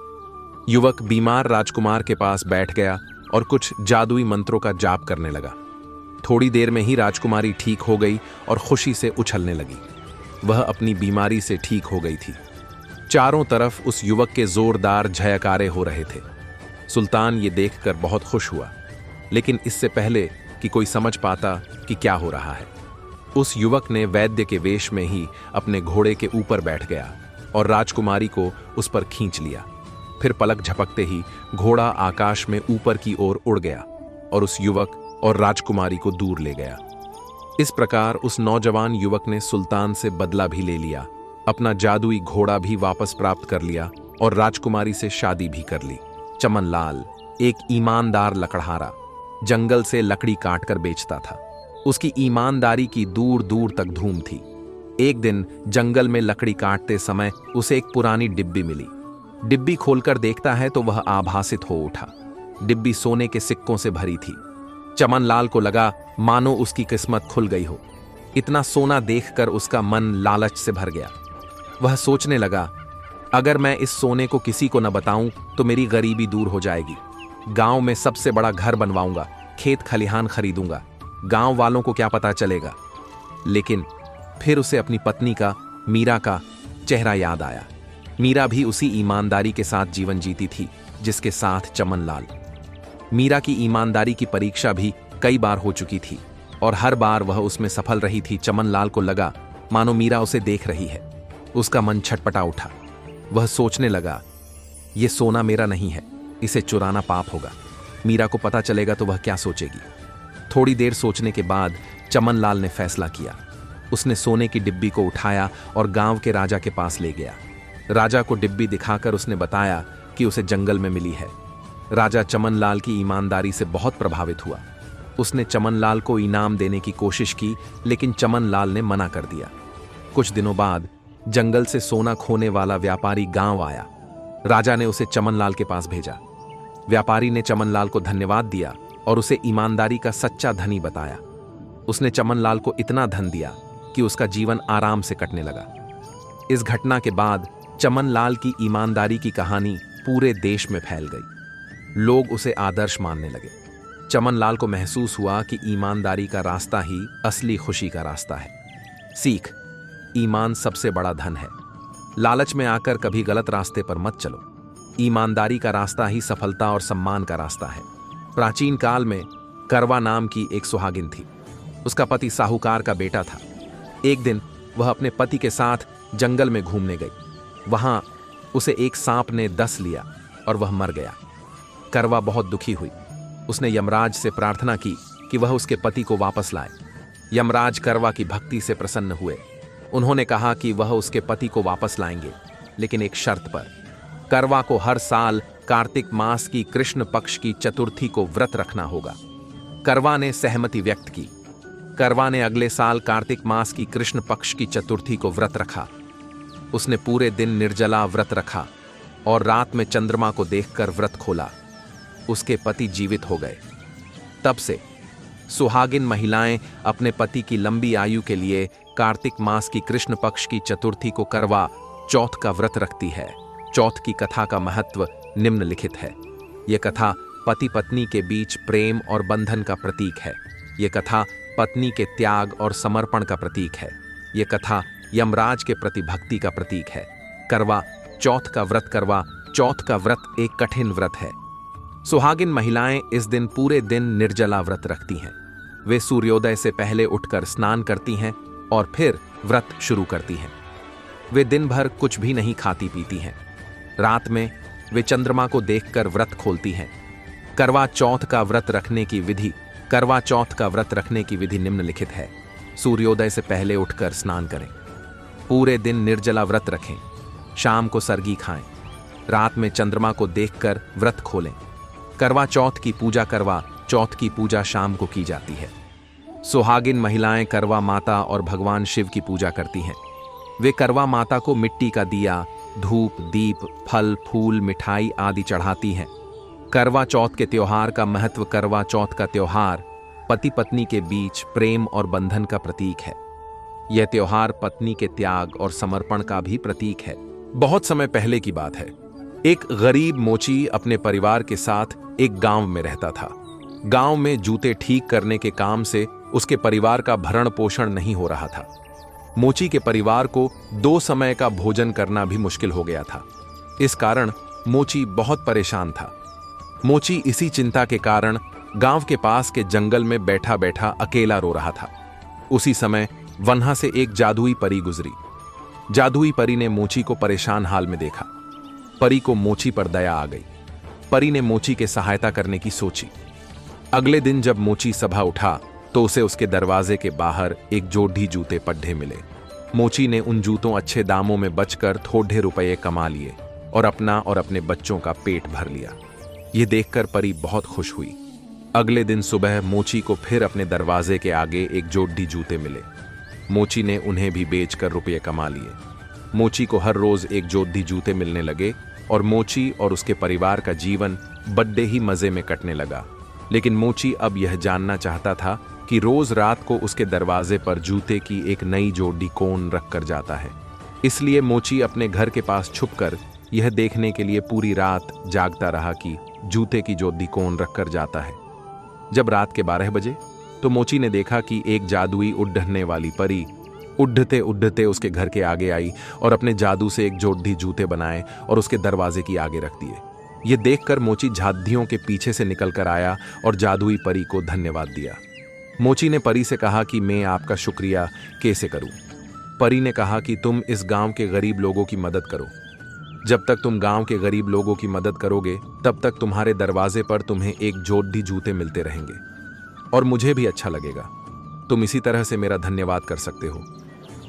A: युवक बीमार राजकुमार के पास बैठ गया और कुछ जादुई मंत्रों का जाप करने लगा। थोड़ी देर में ही राजकुमारी ठीक हो गई और खुशी से उछलने लगी। वह अपनी बीमारी से ठीक हो गई थी। चारों तरफ उस युवक के जोरदार जयकारे हो रहे थे। सुल्तान ये देखकर बहुत खुश हुआ, लेकिन इससे पहले कि कोई समझ पाता कि क्या हो रहा है, उस युवक ने वैद्य के वेश में ही अपने घोड़े के ऊपर बैठ गया और राजकुमारी को उस पर खींच लिया। फिर पलक झपकते ही घोड़ा आकाश में ऊपर की ओर उड़ गया और उस युवक और राजकुमारी को दूर ले गया। इस प्रकार उस नौजवान युवक ने सुल्तान से बदला भी ले लिया, अपना जादुई घोड़ा भी वापस प्राप्त कर लिया और राजकुमारी से शादी भी कर ली। चमनलाल एक ईमानदार लकड़हारा जंगल से लकड़ी काटकर बेचता था। उसकी ईमानदारी की दूर दूर तक धूम थी। एक दिन जंगल में लकड़ी काटते समय उसे एक पुरानी डिब्बी मिली। डिब्बी खोलकर देखता है तो वह आभासित हो उठा। डिब्बी सोने के सिक्कों से भरी थी। चमनलाल को लगा मानो उसकी किस्मत खुल गई हो। इतना सोना देखकर उसका मन लालच से भर गया। वह सोचने लगा, अगर मैं इस सोने को किसी को न बताऊं तो मेरी गरीबी दूर हो जाएगी। गांव में सबसे बड़ा घर बनवाऊंगा, खेत खलिहान खरीदूंगा, गांव वालों को क्या पता चलेगा। लेकिन फिर उसे अपनी पत्नी का, मीरा का चेहरा याद आया। मीरा भी उसी ईमानदारी के साथ जीवन जीती थी जिसके साथ चमनलाल। मीरा की ईमानदारी की परीक्षा भी कई बार हो चुकी थी और हर बार वह उसमें सफल रही थी। चमनलाल को लगा मानो मीरा उसे देख रही है। उसका मन छटपटा उठा। वह सोचने लगा, ये सोना मेरा नहीं है, इसे चुराना पाप होगा। मीरा को पता चलेगा तो वह क्या सोचेगी। थोड़ी देर सोचने के बाद चमनलाल ने फैसला किया। उसने सोने की डिब्बी को उठाया और गांव के राजा के पास ले गया। राजा को डिब्बी दिखाकर उसने बताया कि उसे जंगल में मिली है। राजा चमनलाल की ईमानदारी से बहुत प्रभावित हुआ। उसने चमनलाल को इनाम देने की कोशिश की, लेकिन चमनलाल ने मना कर दिया। कुछ दिनों बाद जंगल से सोना खोने वाला व्यापारी गांव आया। राजा ने उसे चमनलाल के पास भेजा। व्यापारी ने चमनलाल को धन्यवाद दिया और उसे ईमानदारी का सच्चा धनी बताया। उसने चमनलाल को इतना धन दिया कि उसका जीवन आराम से कटने लगा। इस घटना के बाद चमनलाल की ईमानदारी की कहानी पूरे देश में फैल गई। लोग उसे आदर्श मानने लगे। चमनलाल को महसूस हुआ कि ईमानदारी का रास्ता ही असली खुशी का रास्ता है। सीख: ईमान सबसे बड़ा धन है। लालच में आकर कभी गलत रास्ते पर मत चलो। ईमानदारी का रास्ता ही सफलता और सम्मान का रास्ता है। प्राचीन काल में करवा नाम की एक सुहागिन थी। उसका पति साहूकार का बेटा था। एक दिन वह अपने पति के साथ जंगल में घूमने गई। वहां उसे एक सांप ने डस लिया और वह मर गया। करवा बहुत दुखी हुई। उसने यमराज से प्रार्थना की कि वह उसके पति को वापस लाए। यमराज करवा की भक्ति से प्रसन्न हुए। उन्होंने कहा कि वह उसके पति को वापस लाएंगे, लेकिन एक शर्त पर। करवा को हर साल कार्तिक मास की कृष्ण पक्ष की चतुर्थी को व्रत रखना होगा। करवा ने सहमति व्यक्त की। करवा ने अगले साल कार्तिक मास की कृष्ण पक्ष की चतुर्थी को व्रत रखा। उसने पूरे दिन निर्जला व्रत रखा और रात में चंद्रमा को देखकर व्रत खोला। उसके पति जीवित हो गए। तब से सुहागिन महिलाएं अपने पति की लंबी आयु के लिए कार्तिक मास की कृष्ण पक्ष की चतुर्थी को करवा चौथ का व्रत रखती है। चौथ की कथा का महत्व निम्नलिखित है। यह कथा पति पत्नी के बीच प्रेम और बंधन का प्रतीक है। यह कथा पत्नी के त्याग और समर्पण का प्रतीक है। यह कथा यमराज के प्रति भक्ति का प्रतीक है। करवा चौथ का व्रत करवा चौथ का व्रत एक कठिन व्रत है। सुहागिन महिलाएं इस दिन पूरे दिन निर्जला व्रत रखती हैं। वे सूर्योदय से पहले उठकर स्नान करती हैं और फिर व्रत शुरू करती हैं। वे दिन भर कुछ भी नहीं खाती पीती हैं। रात में वे चंद्रमा को देखकर व्रत खोलती हैं। करवा चौथ का व्रत रखने की विधि निम्नलिखित है। सूर्योदय से पहले उठकर स्नान करें। पूरे दिन निर्जला व्रत रखें। शाम को सरगी खाएं। रात में चंद्रमा को देखकर व्रत खोलें। करवा चौथ की पूजा शाम को की जाती है। सुहागिन महिलाएं करवा माता और भगवान शिव की पूजा करती हैं। वे करवा माता को मिट्टी का दिया, धूप, दीप, फल, फूल, मिठाई आदि चढ़ाती हैं। करवा चौथ के त्योहार का महत्व: करवा चौथ का त्योहार पति पत्नी के बीच प्रेम और बंधन का प्रतीक है। यह त्योहार पत्नी के त्याग और समर्पण का भी प्रतीक है। बहुत समय पहले की बात है। एक गरीब मोची अपने परिवार के साथ एक गांव में रहता था। गांव में जूते ठीक करने के काम से उसके परिवार का भरण पोषण नहीं हो रहा था। मोची के परिवार को 2 समय का भोजन करना भी मुश्किल हो गया था। इस कारण मोची बहुत परेशान था। मोची इसी चिंता के कारण गांव के पास के जंगल में बैठा बैठा अकेला रो रहा था। उसी समय वहां से एक जादुई परी गुजरी। जादुई परी ने मोची को परेशान हाल में देखा। परी को मोची पर दया आ गई। परी ने मोची के सहायता करने की सोची। अगले दिन जब मोची सुबह उठा तो उसे उसके दरवाजे के बाहर एक जोड़ी जूते पड्ढे मिले। मोची ने उन जूतों अच्छे दामों में बचकर थोड़े रुपये कमा लिए और अपना और अपने बच्चों का पेट भर लिया। ये देखकर परी बहुत खुश हुई। अगले दिन सुबह मोची को फिर अपने दरवाजे के आगे एक जोड़ी जूते मिले। मोची ने उन्हें भी बेचकर रुपये कमा लिए। मोची को हर रोज एक जोड़ी जूते मिलने लगे और मोची और उसके परिवार का जीवन बड़े ही मजे में कटने लगा। लेकिन मोची अब यह जानना चाहता था कि रोज रात को उसके दरवाजे पर जूते की एक नई जोड़ी कौन रख कर जाता है। इसलिए मोची अपने घर के पास छुपकर यह देखने के लिए पूरी रात जागता रहा कि जूते की जोड़ी कौन रख कर जाता है। जब रात के 12 बजे तो मोची ने देखा कि एक जादुई उड़ने वाली परी उड़ते उड़ते उसके घर के आगे आई और अपने जादू से एक जोड़ी जूते बनाए और उसके दरवाजे की आगे रख दिए। ये देखकर मोची झादियों के पीछे से निकलकर आया और जादुई परी को धन्यवाद दिया। मोची ने परी से कहा कि मैं आपका शुक्रिया कैसे करूं। परी ने कहा कि तुम इस गांव के गरीब लोगों की मदद करो। जब तक तुम गांव के गरीब लोगों की मदद करोगे तब तक तुम्हारे दरवाजे पर तुम्हें एक जोड़ी जूते मिलते रहेंगे और मुझे भी अच्छा लगेगा। तुम इसी तरह से मेरा धन्यवाद कर सकते हो।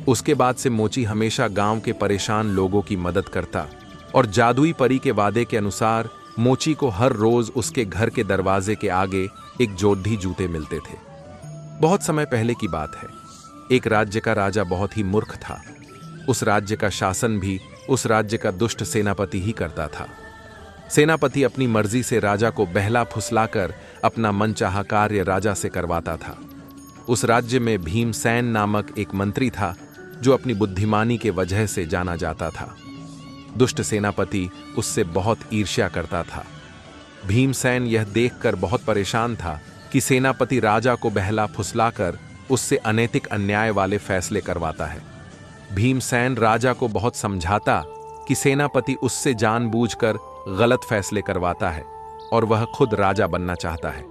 A: उसके बाद से मोची हमेशा गांव के परेशान लोगों की मदद करता और जादुई परी के वादे के अनुसार मोची को हर रोज उसके घर के दरवाजे के आगे एक जोड़ी जूते मिलते थे। बहुत समय पहले की बात है। एक राज्य का राजा बहुत ही मूर्ख था। उस राज्य का शासन भी उस राज्य का दुष्ट सेनापति ही करता था। सेनापति अपनी मर्जी से राजा को बहला फुसलाकर अपना मनचाहा कार्य राजा से करवाता था। उस राज्य में भीमसेन नामक एक मंत्री था जो अपनी बुद्धिमानी के वजह से जाना जाता था। दुष्ट सेनापति उससे बहुत ईर्ष्या करता था। भीमसेन यह देखकर बहुत परेशान था कि सेनापति राजा को बहला फुसलाकर उससे अनैतिक अन्याय वाले फैसले करवाता है। भीमसेन राजा को बहुत समझाता कि सेनापति उससे जानबूझकर गलत फैसले करवाता है और वह खुद राजा बनना चाहता है,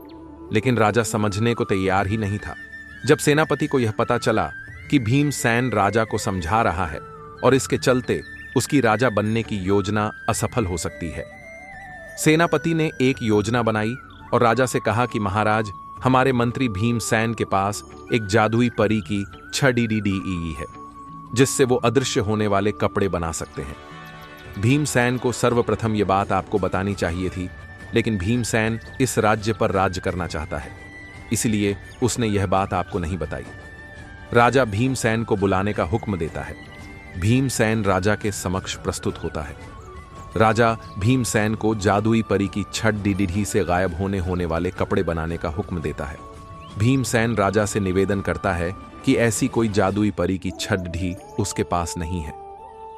A: लेकिन राजा समझने को तैयार ही नहीं था। जब सेनापति को यह पता चला कि भीमसेन राजा को समझा रहा है और इसके चलते उसकी राजा बनने की योजना असफल हो सकती है, सेनापति ने एक योजना बनाई और राजा से कहा कि महाराज, हमारे मंत्री भीमसेन के पास एक जादुई परी की 6DDDEE है जिससे वो अदृश्य होने वाले कपड़े बना सकते हैं। भीमसेन को सर्वप्रथम ये बात आपको बतानी चाहिए थी, लेकिन भीमसेन इस राज्य पर राज्य करना चाहता है, इसलिए उसने यह बात आपको नहीं बताई। राजा भीमसेन को बुलाने का हुक्म देता है। भीमसेन राजा के समक्ष प्रस्तुत होता है। राजा भीमसेन को जादुई परी की 6DDD से गायब होने वाले कपड़े बनाने का हुक्म देता है। भीमसेन राजा से निवेदन करता है कि ऐसी कोई जादुई परी की 6D उसके पास नहीं है,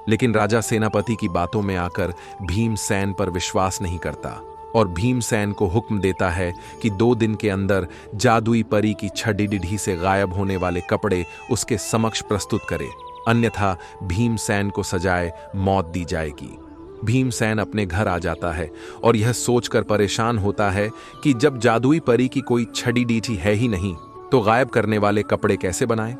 A: लेकिन राजा सेनापति की बातों में आकर भीमसेन पर विश्वास नहीं करता और भीमसेन को हुक्म देता है कि 2 दिन के अंदर जादुई परी की 6DDD से गायब होने वाले कपड़े उसके समक्ष प्रस्तुत करे, अन्यथा भीमसेन को सजाए मौत दी जाएगी। भीमसेन अपने घर आ जाता है और यह सोचकर परेशान होता है कि जब जादुई परी की कोई 6DDD है ही नहीं तो गायब करने वाले कपड़े कैसे बनाए।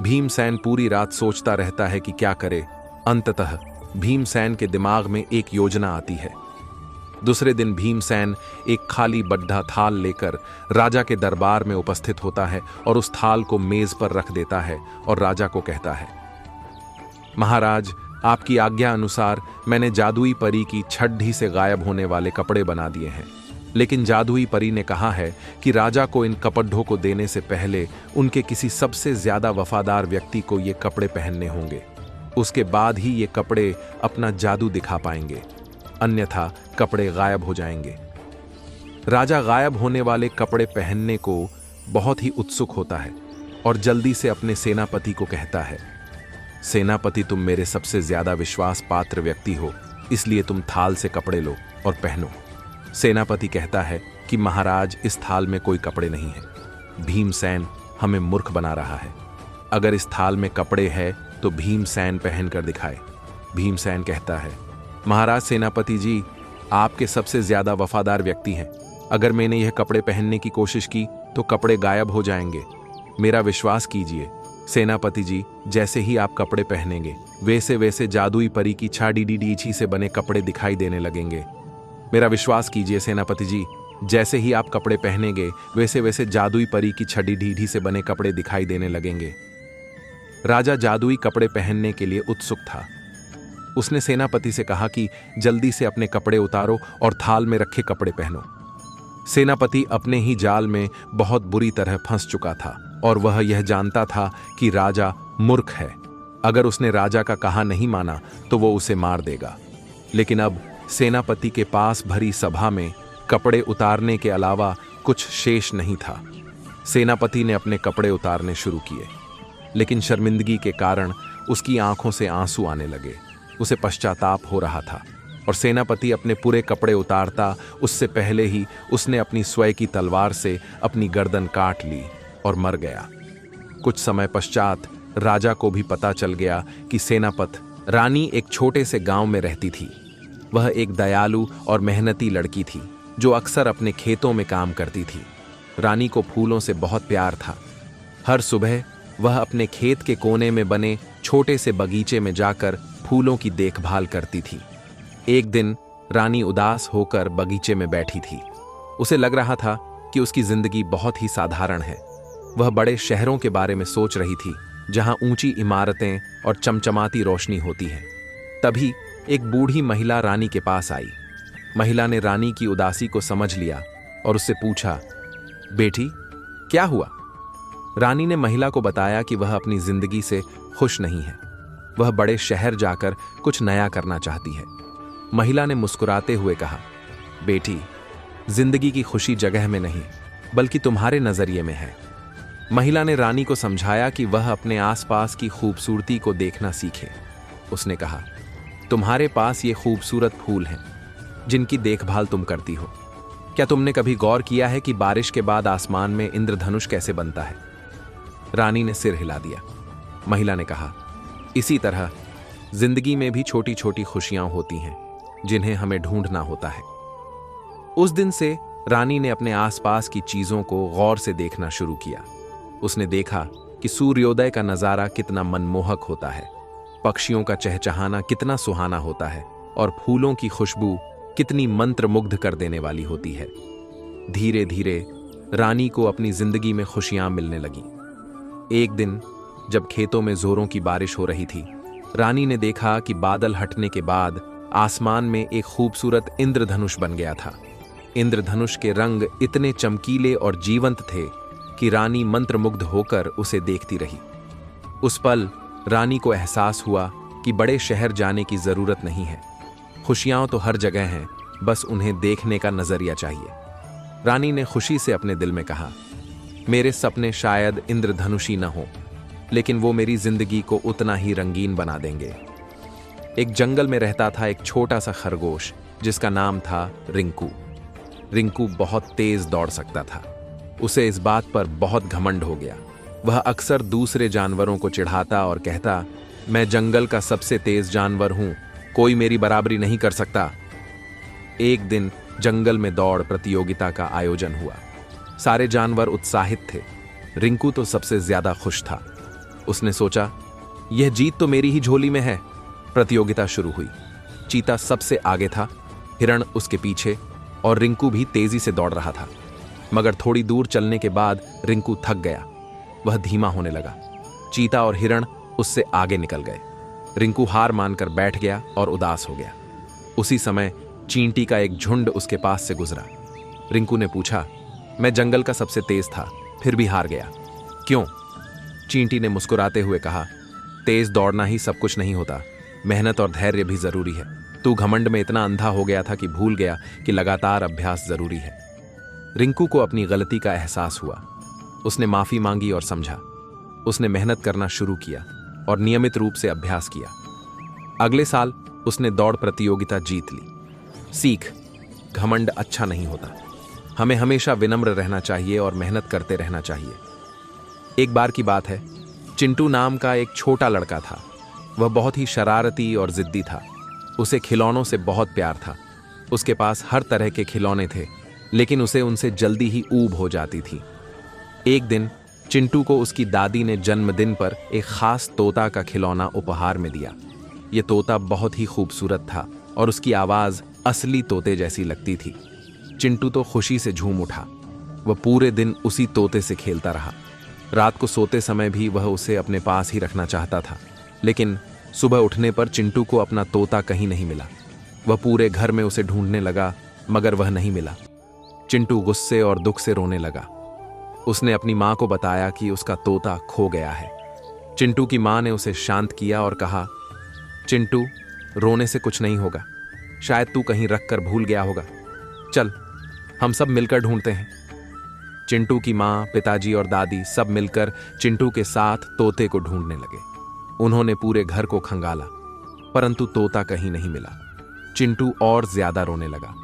A: भीमसेन पूरी रात सोचता रहता है कि क्या करे। अंततः भीमसेन के दिमाग में एक योजना आती है। दूसरे दिन भीमसेन एक खाली बड्ढा थाल लेकर राजा के दरबार में उपस्थित होता है और उस थाल को मेज पर रख देता है और राजा को कहता है, महाराज, आपकी आज्ञा अनुसार मैंने जादुई परी की 6D से गायब होने वाले कपड़े बना दिए हैं, लेकिन जादुई परी ने कहा है कि राजा को इन कपड़ों को देने से पहले उनके किसी सबसे ज्यादा वफादार व्यक्ति को ये कपड़े पहनने होंगे। उसके बाद ही ये कपड़े अपना जादू दिखा पाएंगे, अन्यथा कपड़े गायब हो जाएंगे। राजा गायब होने वाले कपड़े पहनने को बहुत ही उत्सुक होता है और जल्दी से अपने सेनापति को कहता है, सेनापति, तुम मेरे सबसे ज्यादा विश्वास पात्र व्यक्ति हो, इसलिए तुम थाल से कपड़े लो और पहनो। सेनापति कहता है कि महाराज, इस थाल में कोई कपड़े नहीं है। भीमसेन हमें मूर्ख बना रहा है। अगर इस थाल में कपड़े हैं तो भीमसेन पहन कर दिखाए। भीमसेन कहता है, महाराज सेनापति जी, आपके सबसे ज्यादा वफादार व्यक्ति हैं। अगर मैंने यह कपड़े पहनने की कोशिश की तो कपड़े गायब हो जाएंगे। मेरा विश्वास कीजिए सेनापति जी, जैसे ही आप कपड़े पहनेंगे वैसे वैसे जादुई परी की 6DDD से बने कपड़े दिखाई देने लगेंगे। मेरा विश्वास कीजिए सेनापति जी, जैसे ही आप कपड़े पहनेंगे वैसे वैसे जादुई परी की 6DDD से बने कपड़े दिखाई देने लगेंगे। राजा जादुई कपड़े पहनने के लिए उत्सुक था। उसने सेनापति से कहा कि जल्दी से अपने कपड़े उतारो और थाल में रखे कपड़े पहनो। सेनापति अपने ही जाल में बहुत बुरी तरह फंस चुका था और वह यह जानता था कि राजा मूर्ख है। अगर उसने राजा का कहा नहीं माना तो वो उसे मार देगा। लेकिन अब सेनापति के पास भरी सभा में कपड़े उतारने के अलावा कुछ शेष नहीं था। सेनापति ने अपने कपड़े उतारने शुरू किए, लेकिन शर्मिंदगी के कारण उसकी आंखों से आंसू आने लगे। उसे पश्चाताप हो रहा था और सेनापति अपने पूरे कपड़े उतारता उससे पहले ही उसने अपनी स्वयं की तलवार से अपनी गर्दन काट ली और मर गया। कुछ समय पश्चात राजा को भी पता चल गया कि सेनापत रानी एक छोटे से गांव में रहती थी। वह एक दयालु और मेहनती लड़की थी जो अक्सर अपने खेतों में काम करती थी। रानी को फूलों से बहुत प्यार था। हर सुबह वह अपने खेत के कोने में बने छोटे से बगीचे में जाकर फूलों की देखभाल करती थी। एक दिन रानी उदास होकर बगीचे में बैठी थी। उसे लग रहा था कि उसकी जिंदगी बहुत ही साधारण है। वह बड़े शहरों के बारे में सोच रही थी, जहां ऊंची इमारतें और चमचमाती रोशनी होती है। तभी एक बूढ़ी महिला रानी के पास आई। महिला ने रानी की उदासी को समझ लिया और उससे पूछा, बेटी, क्या हुआ? रानी ने महिला को बताया कि वह अपनी जिंदगी से खुश नहीं है। वह बड़े शहर जाकर कुछ नया करना चाहती है। महिला ने मुस्कुराते हुए कहा, बेटी, जिंदगी की खुशी जगह में नहीं, बल्कि तुम्हारे नजरिए में है। महिला ने रानी को समझाया कि वह अपने आसपास की खूबसूरती को देखना सीखे। उसने कहा, तुम्हारे पास ये खूबसूरत फूल हैं, जिनकी देखभाल तुम करती हो। क्या तुमने कभी गौर किया है कि बारिश के बाद आसमान में इंद्रधनुष कैसे बनता है? रानी ने सिर हिला दिया। महिला ने कहा, इसी तरह जिंदगी में भी छोटी छोटी खुशियां होती हैं, जिन्हें हमें ढूंढना होता है। उस दिन से रानी ने अपने आसपास की चीजों को गौर से देखना शुरू किया। उसने देखा कि सूर्योदय का नजारा कितना मनमोहक होता है, पक्षियों का चहचहाना कितना सुहाना होता है और फूलों की खुशबू कितनी मंत्रमुग्ध कर देने वाली होती है। धीरे धीरे रानी को अपनी जिंदगी में खुशियां मिलने लगी। एक दिन जब खेतों में जोरों की बारिश हो रही थी, रानी ने देखा कि बादल हटने के बाद आसमान में एक खूबसूरत इंद्रधनुष बन गया था। इंद्रधनुष के रंग इतने चमकीले और जीवंत थे कि रानी मंत्रमुग्ध होकर उसे देखती रही। उस पल रानी को एहसास हुआ कि बड़े शहर जाने की जरूरत नहीं है। खुशियां तो हर जगह हैं, बस उन्हें देखने का नजरिया चाहिए। रानी ने खुशी से अपने दिल में कहा, मेरे सपने शायद इंद्रधनुषी न हो, लेकिन वो मेरी जिंदगी को उतना ही रंगीन बना देंगे। एक जंगल में रहता था एक छोटा सा खरगोश, जिसका नाम था रिंकू। रिंकू बहुत तेज दौड़ सकता था। उसे इस बात पर बहुत घमंड हो गया। वह अक्सर दूसरे जानवरों को चिढ़ाता और कहता, मैं जंगल का सबसे तेज जानवर हूं, कोई मेरी बराबरी नहीं कर सकता। एक दिन जंगल में दौड़ प्रतियोगिता का आयोजन हुआ। सारे जानवर उत्साहित थे। रिंकू तो सबसे ज्यादा खुश था। उसने सोचा, यह जीत तो मेरी ही झोली में है। प्रतियोगिता शुरू हुई। चीता सबसे आगे था, हिरण उसके पीछे और रिंकू भी तेजी से दौड़ रहा था। मगर थोड़ी दूर चलने के बाद रिंकू थक गया। वह धीमा होने लगा। चीता और हिरण उससे आगे निकल गए। रिंकू हार मानकर बैठ गया और उदास हो गया। उसी समय चींटी का एक झुंड उसके पास से गुजरा। रिंकू ने पूछा, मैं जंगल का सबसे तेज था, फिर भी हार गया, क्यों? चींटी ने मुस्कुराते हुए कहा, तेज दौड़ना ही सब कुछ नहीं होता, मेहनत और धैर्य भी जरूरी है। तू घमंड में इतना अंधा हो गया था कि भूल गया कि लगातार अभ्यास जरूरी है। रिंकू को अपनी गलती का एहसास हुआ। उसने माफी मांगी और समझा। उसने मेहनत करना शुरू किया और नियमित रूप से अभ्यास किया। अगले साल उसने दौड़ प्रतियोगिता जीत ली। सीख, घमंड अच्छा नहीं होता। हमें हमेशा विनम्र रहना चाहिए और मेहनत करते रहना चाहिए। एक बार की बात है, चिंटू नाम का एक छोटा लड़का था। वह बहुत ही शरारती और जिद्दी था। उसे खिलौनों से बहुत प्यार था। उसके पास हर तरह के खिलौने थे, लेकिन उसे उनसे जल्दी ही ऊब हो जाती थी। एक दिन चिंटू को उसकी दादी ने जन्मदिन पर एक खास तोता का खिलौना उपहार में दिया। यह तोता बहुत ही खूबसूरत था और उसकी आवाज असली तोते जैसी लगती थी। चिंटू तो खुशी से झूम उठा। वह पूरे दिन उसी तोते से खेलता रहा। रात को सोते समय भी वह उसे अपने पास ही रखना चाहता था, लेकिन सुबह उठने पर चिंटू को अपना तोता कहीं नहीं मिला। वह पूरे घर में उसे ढूंढने लगा, मगर वह नहीं मिला। चिंटू गुस्से और दुख से रोने लगा। उसने अपनी मां को बताया कि उसका तोता खो गया है। चिंटू की मां ने उसे शांत किया और कहा, चिंटू, रोने से कुछ नहीं होगा, शायद तू कहीं रख कर भूल गया होगा। चल, हम सब मिलकर ढूंढते हैं। चिंटू की मां, पिताजी और दादी सब मिलकर चिंटू के साथ तोते को ढूंढने लगे। उन्होंने पूरे घर को खंगाला, परंतु तोता कहीं नहीं मिला। चिंटू और ज्यादा रोने लगा।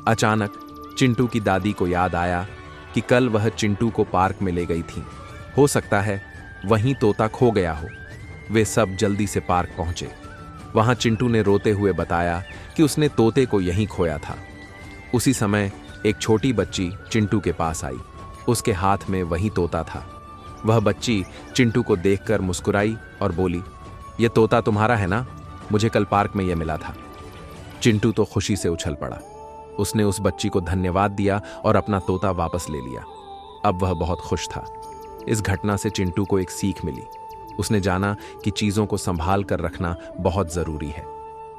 A: अचानक चिंटू की दादी को याद आया कि कल वह चिंटू को पार्क में ले गई थी। हो सकता है वहीं तोता खो गया हो। वे सब जल्दी से पार्क पहुंचे। वहां चिंटू ने रोते हुए बताया कि उसने तोते को यहीं खोया था। उसी समय एक छोटी बच्ची चिंटू के पास आई। उसके हाथ में वही तोता था। वह बच्ची चिंटू को देखकर मुस्कुराई और बोली, यह तोता तुम्हारा है ना? मुझे कल पार्क में यह मिला था। चिंटू तो खुशी से उछल पड़ा। उसने उस बच्ची को धन्यवाद दिया और अपना तोता वापस ले लिया। अब वह बहुत खुश था। इस घटना से चिंटू को एक सीख मिली। उसने जाना कि चीजों को संभाल कर रखना बहुत जरूरी है।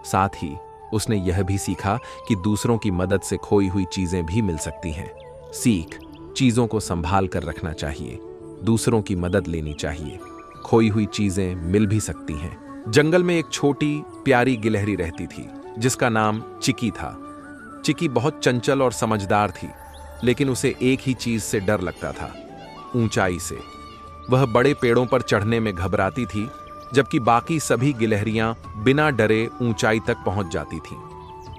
A: साथ ही उसने यह भी सीखा कि दूसरों की मदद से खोई हुई चीजें भी मिल सकती हैं। सीख, चीजों को संभाल कर रखना चाहिए, दूसरों की मदद लेनी चाहिए, खोई हुई चीजें मिल भी सकती हैं। जंगल में एक छोटी प्यारी गिलहरी रहती थी जिसका नाम चिकी था। चिकी बहुत चंचल और समझदार थी, लेकिन उसे एक ही चीज से डर लगता था, ऊंचाई से। वह बड़े पेड़ों पर चढ़ने में घबराती थी, जबकि बाकी सभी गिलहरियां बिना डरे ऊंचाई तक पहुंच जाती थीं।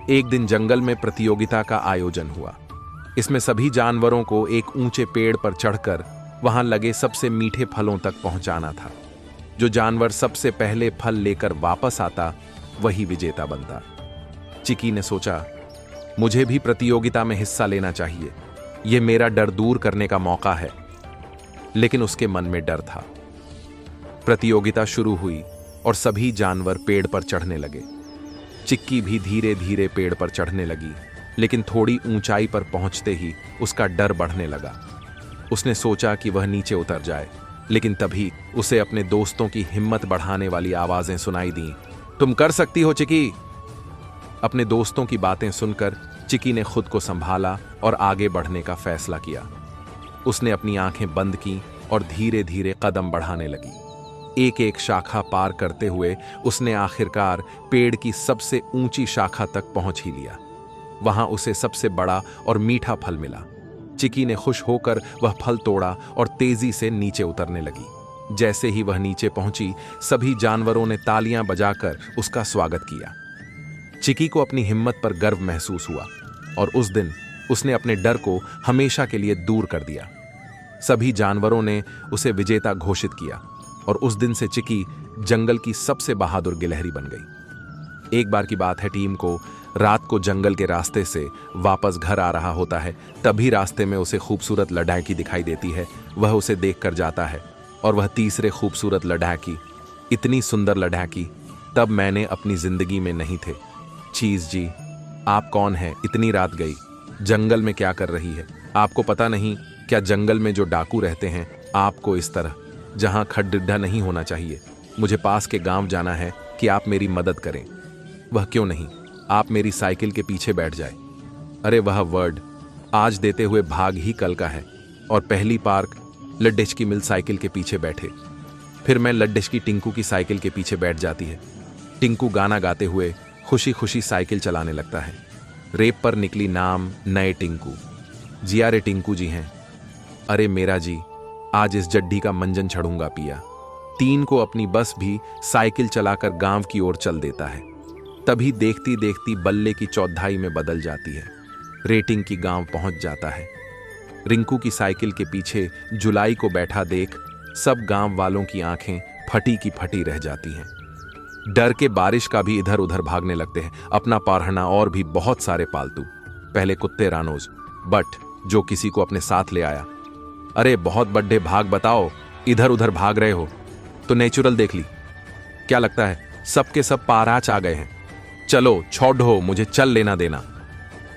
A: एक दिन जंगल में प्रतियोगिता का आयोजन हुआ। इसमें सभी जानवरों को एक ऊंचे पेड़ पर चढ़कर वहां लगे सबसे मीठे फलों तक पहुंचाना था। जो जानवर सबसे पहले फल लेकर वापस आता, वही विजेता बनता। चिकी ने सोचा, मुझे भी प्रतियोगिता में हिस्सा लेना चाहिए, यह मेरा डर दूर करने का मौका है। लेकिन उसके मन में डर था। प्रतियोगिता शुरू हुई और सभी जानवर पेड़ पर चढ़ने लगे। चिक्की भी धीरे धीरे पेड़ पर चढ़ने लगी, लेकिन थोड़ी ऊंचाई पर पहुंचते ही उसका डर बढ़ने लगा। उसने सोचा कि वह नीचे उतर जाए, लेकिन तभी उसे अपने दोस्तों की हिम्मत बढ़ाने वाली आवाजें सुनाई दीं। तुम कर सकती हो चिकी। अपने दोस्तों की बातें सुनकर चिकी ने खुद को संभाला और आगे बढ़ने का फैसला किया। उसने अपनी आंखें बंद की और धीरे धीरे कदम बढ़ाने लगी। एक एक शाखा पार करते हुए उसने आखिरकार पेड़ की सबसे ऊंची शाखा तक पहुंच ही लिया। वहां उसे सबसे बड़ा और मीठा फल मिला। चिकी ने खुश होकर वह फल तोड़ा और तेजी से नीचे उतरने लगी। जैसे ही वह नीचे पहुंची, सभी जानवरों ने तालियां बजाकर उसका स्वागत किया। चिकी को अपनी हिम्मत पर गर्व महसूस हुआ और उस दिन उसने अपने डर को हमेशा के लिए दूर कर दिया। सभी जानवरों ने उसे विजेता घोषित किया और उस दिन से चिकी जंगल की सबसे बहादुर गिलहरी बन गई। एक बार की बात है, टीम को रात को जंगल के रास्ते से वापस घर आ रहा होता है। तभी रास्ते में उसे खूबसूरत लड़ाकी दिखाई देती है। वह उसे देखकर जाता है और वह तीसरे खूबसूरत लड़ाकी, इतनी सुंदर लड़ाकी तब मैंने अपनी जिंदगी में नहीं थे। चीज जी, आप कौन हैं? इतनी रात गई, जंगल में क्या कर रही है? आपको पता नहीं क्या जंगल में जो डाकू रहते हैं, आपको इस तरह जहां खड्डा नहीं होना चाहिए, मुझे पास के गांव जाना है कि आप मेरी मदद करें। वह क्यों नहीं, आप मेरी साइकिल के पीछे बैठ जाए। अरे वह वर्ड आज देते हुए भाग ही कल का है। और पहली पार्क लड्डेच की मिल साइकिल के पीछे बैठे। फिर मैं लड्डेच की टिंकू की साइकिल के पीछे बैठ जाती है। टिंकू गाना गाते हुए खुशी खुशी साइकिल चलाने लगता है। रेप पर निकली नाम नए टिंकू। जिया रे टिंकू जी हैं। अरे मेरा जी, आज इस जड्डी का मंजन छड़ूंगा पिया। तीन को अपनी बस भी साइकिल चलाकर गांव की ओर चल देता है। तभी देखती देखती बल्ले की चौथाई में बदल जाती है। रेटिंग की गांव पहुंच जाता है। रिंकू की साइकिल के पीछे जुलाई को बैठा देख सब गांव वालों की आंखें फटी की फटी रह जाती हैं। डर के बारिश का भी इधर उधर भागने लगते हैं, अपना पारहना और भी बहुत सारे पालतू। पहले कुत्ते रानोज, बट जो किसी को अपने साथ ले आया। अरे बहुत बड्ढे भाग, बताओ इधर उधर भाग रहे हो तो नेचुरल देख ली। क्या लगता है सबके सब पाराच आ गए हैं? चलो छोड़ो, मुझे चल लेना देना।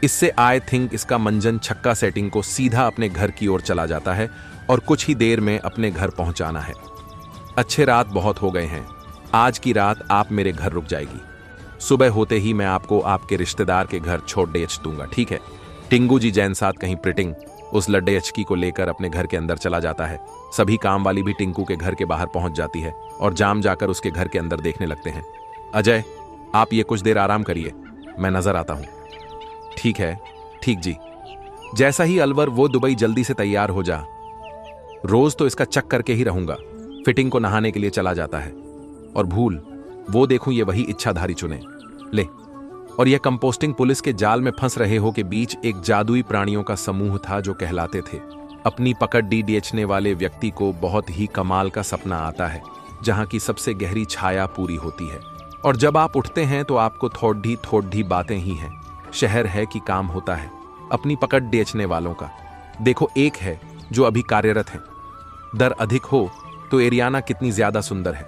A: इससे आई थिंक इसका मंजन छक्का सेटिंग को सीधा अपने घर की ओर चला जाता है और कुछ ही देर में अपने घर पहुंचाना है। अच्छे रात बहुत हो गए हैं, आज की रात आप मेरे घर रुक जाएगी। सुबह होते ही मैं आपको आपके रिश्तेदार के घर छोड़ देच दूंगा, ठीक है? टिंगू जी जैन साथ कहीं प्रिटिंग उस लड्डे अचकी को लेकर अपने घर के अंदर चला जाता है। सभी काम वाली भी टिंकू के घर के बाहर पहुंच जाती है और जाम जाकर उसके घर के अंदर देखने लगते हैं। अजय, आप ये कुछ देर आराम करिए, मैं नजर आता हूं। ठीक है, ठीक जी। जैसा ही अलवर वो दुबई जल्दी से तैयार हो जा, रोज तो इसका चक करके ही रहूंगा। फिटिंग को नहाने के लिए चला जाता है और भूल वो देखूं ये वही इच्छाधारी चुने ले। और यह कंपोस्टिंग पुलिस के जाल में फंस रहे हो के बीच एक जादुई प्राणियों का समूह था जो कहलाते थे। अपनी पकड़ डीडीएचने वाले व्यक्ति को बहुत ही कमाल का सपना आता है जहां की सबसे गहरी छाया पूरी होती है और जब आप उठते हैं तो आपको थोड़ी बातें ही हैं। शहर है कि काम होता है अपनी पकड़ बेचने वालों का। देखो, एक है जो अभी कार्यरत है। दर अधिक हो तो एरियाना कितनी ज्यादा सुंदर है।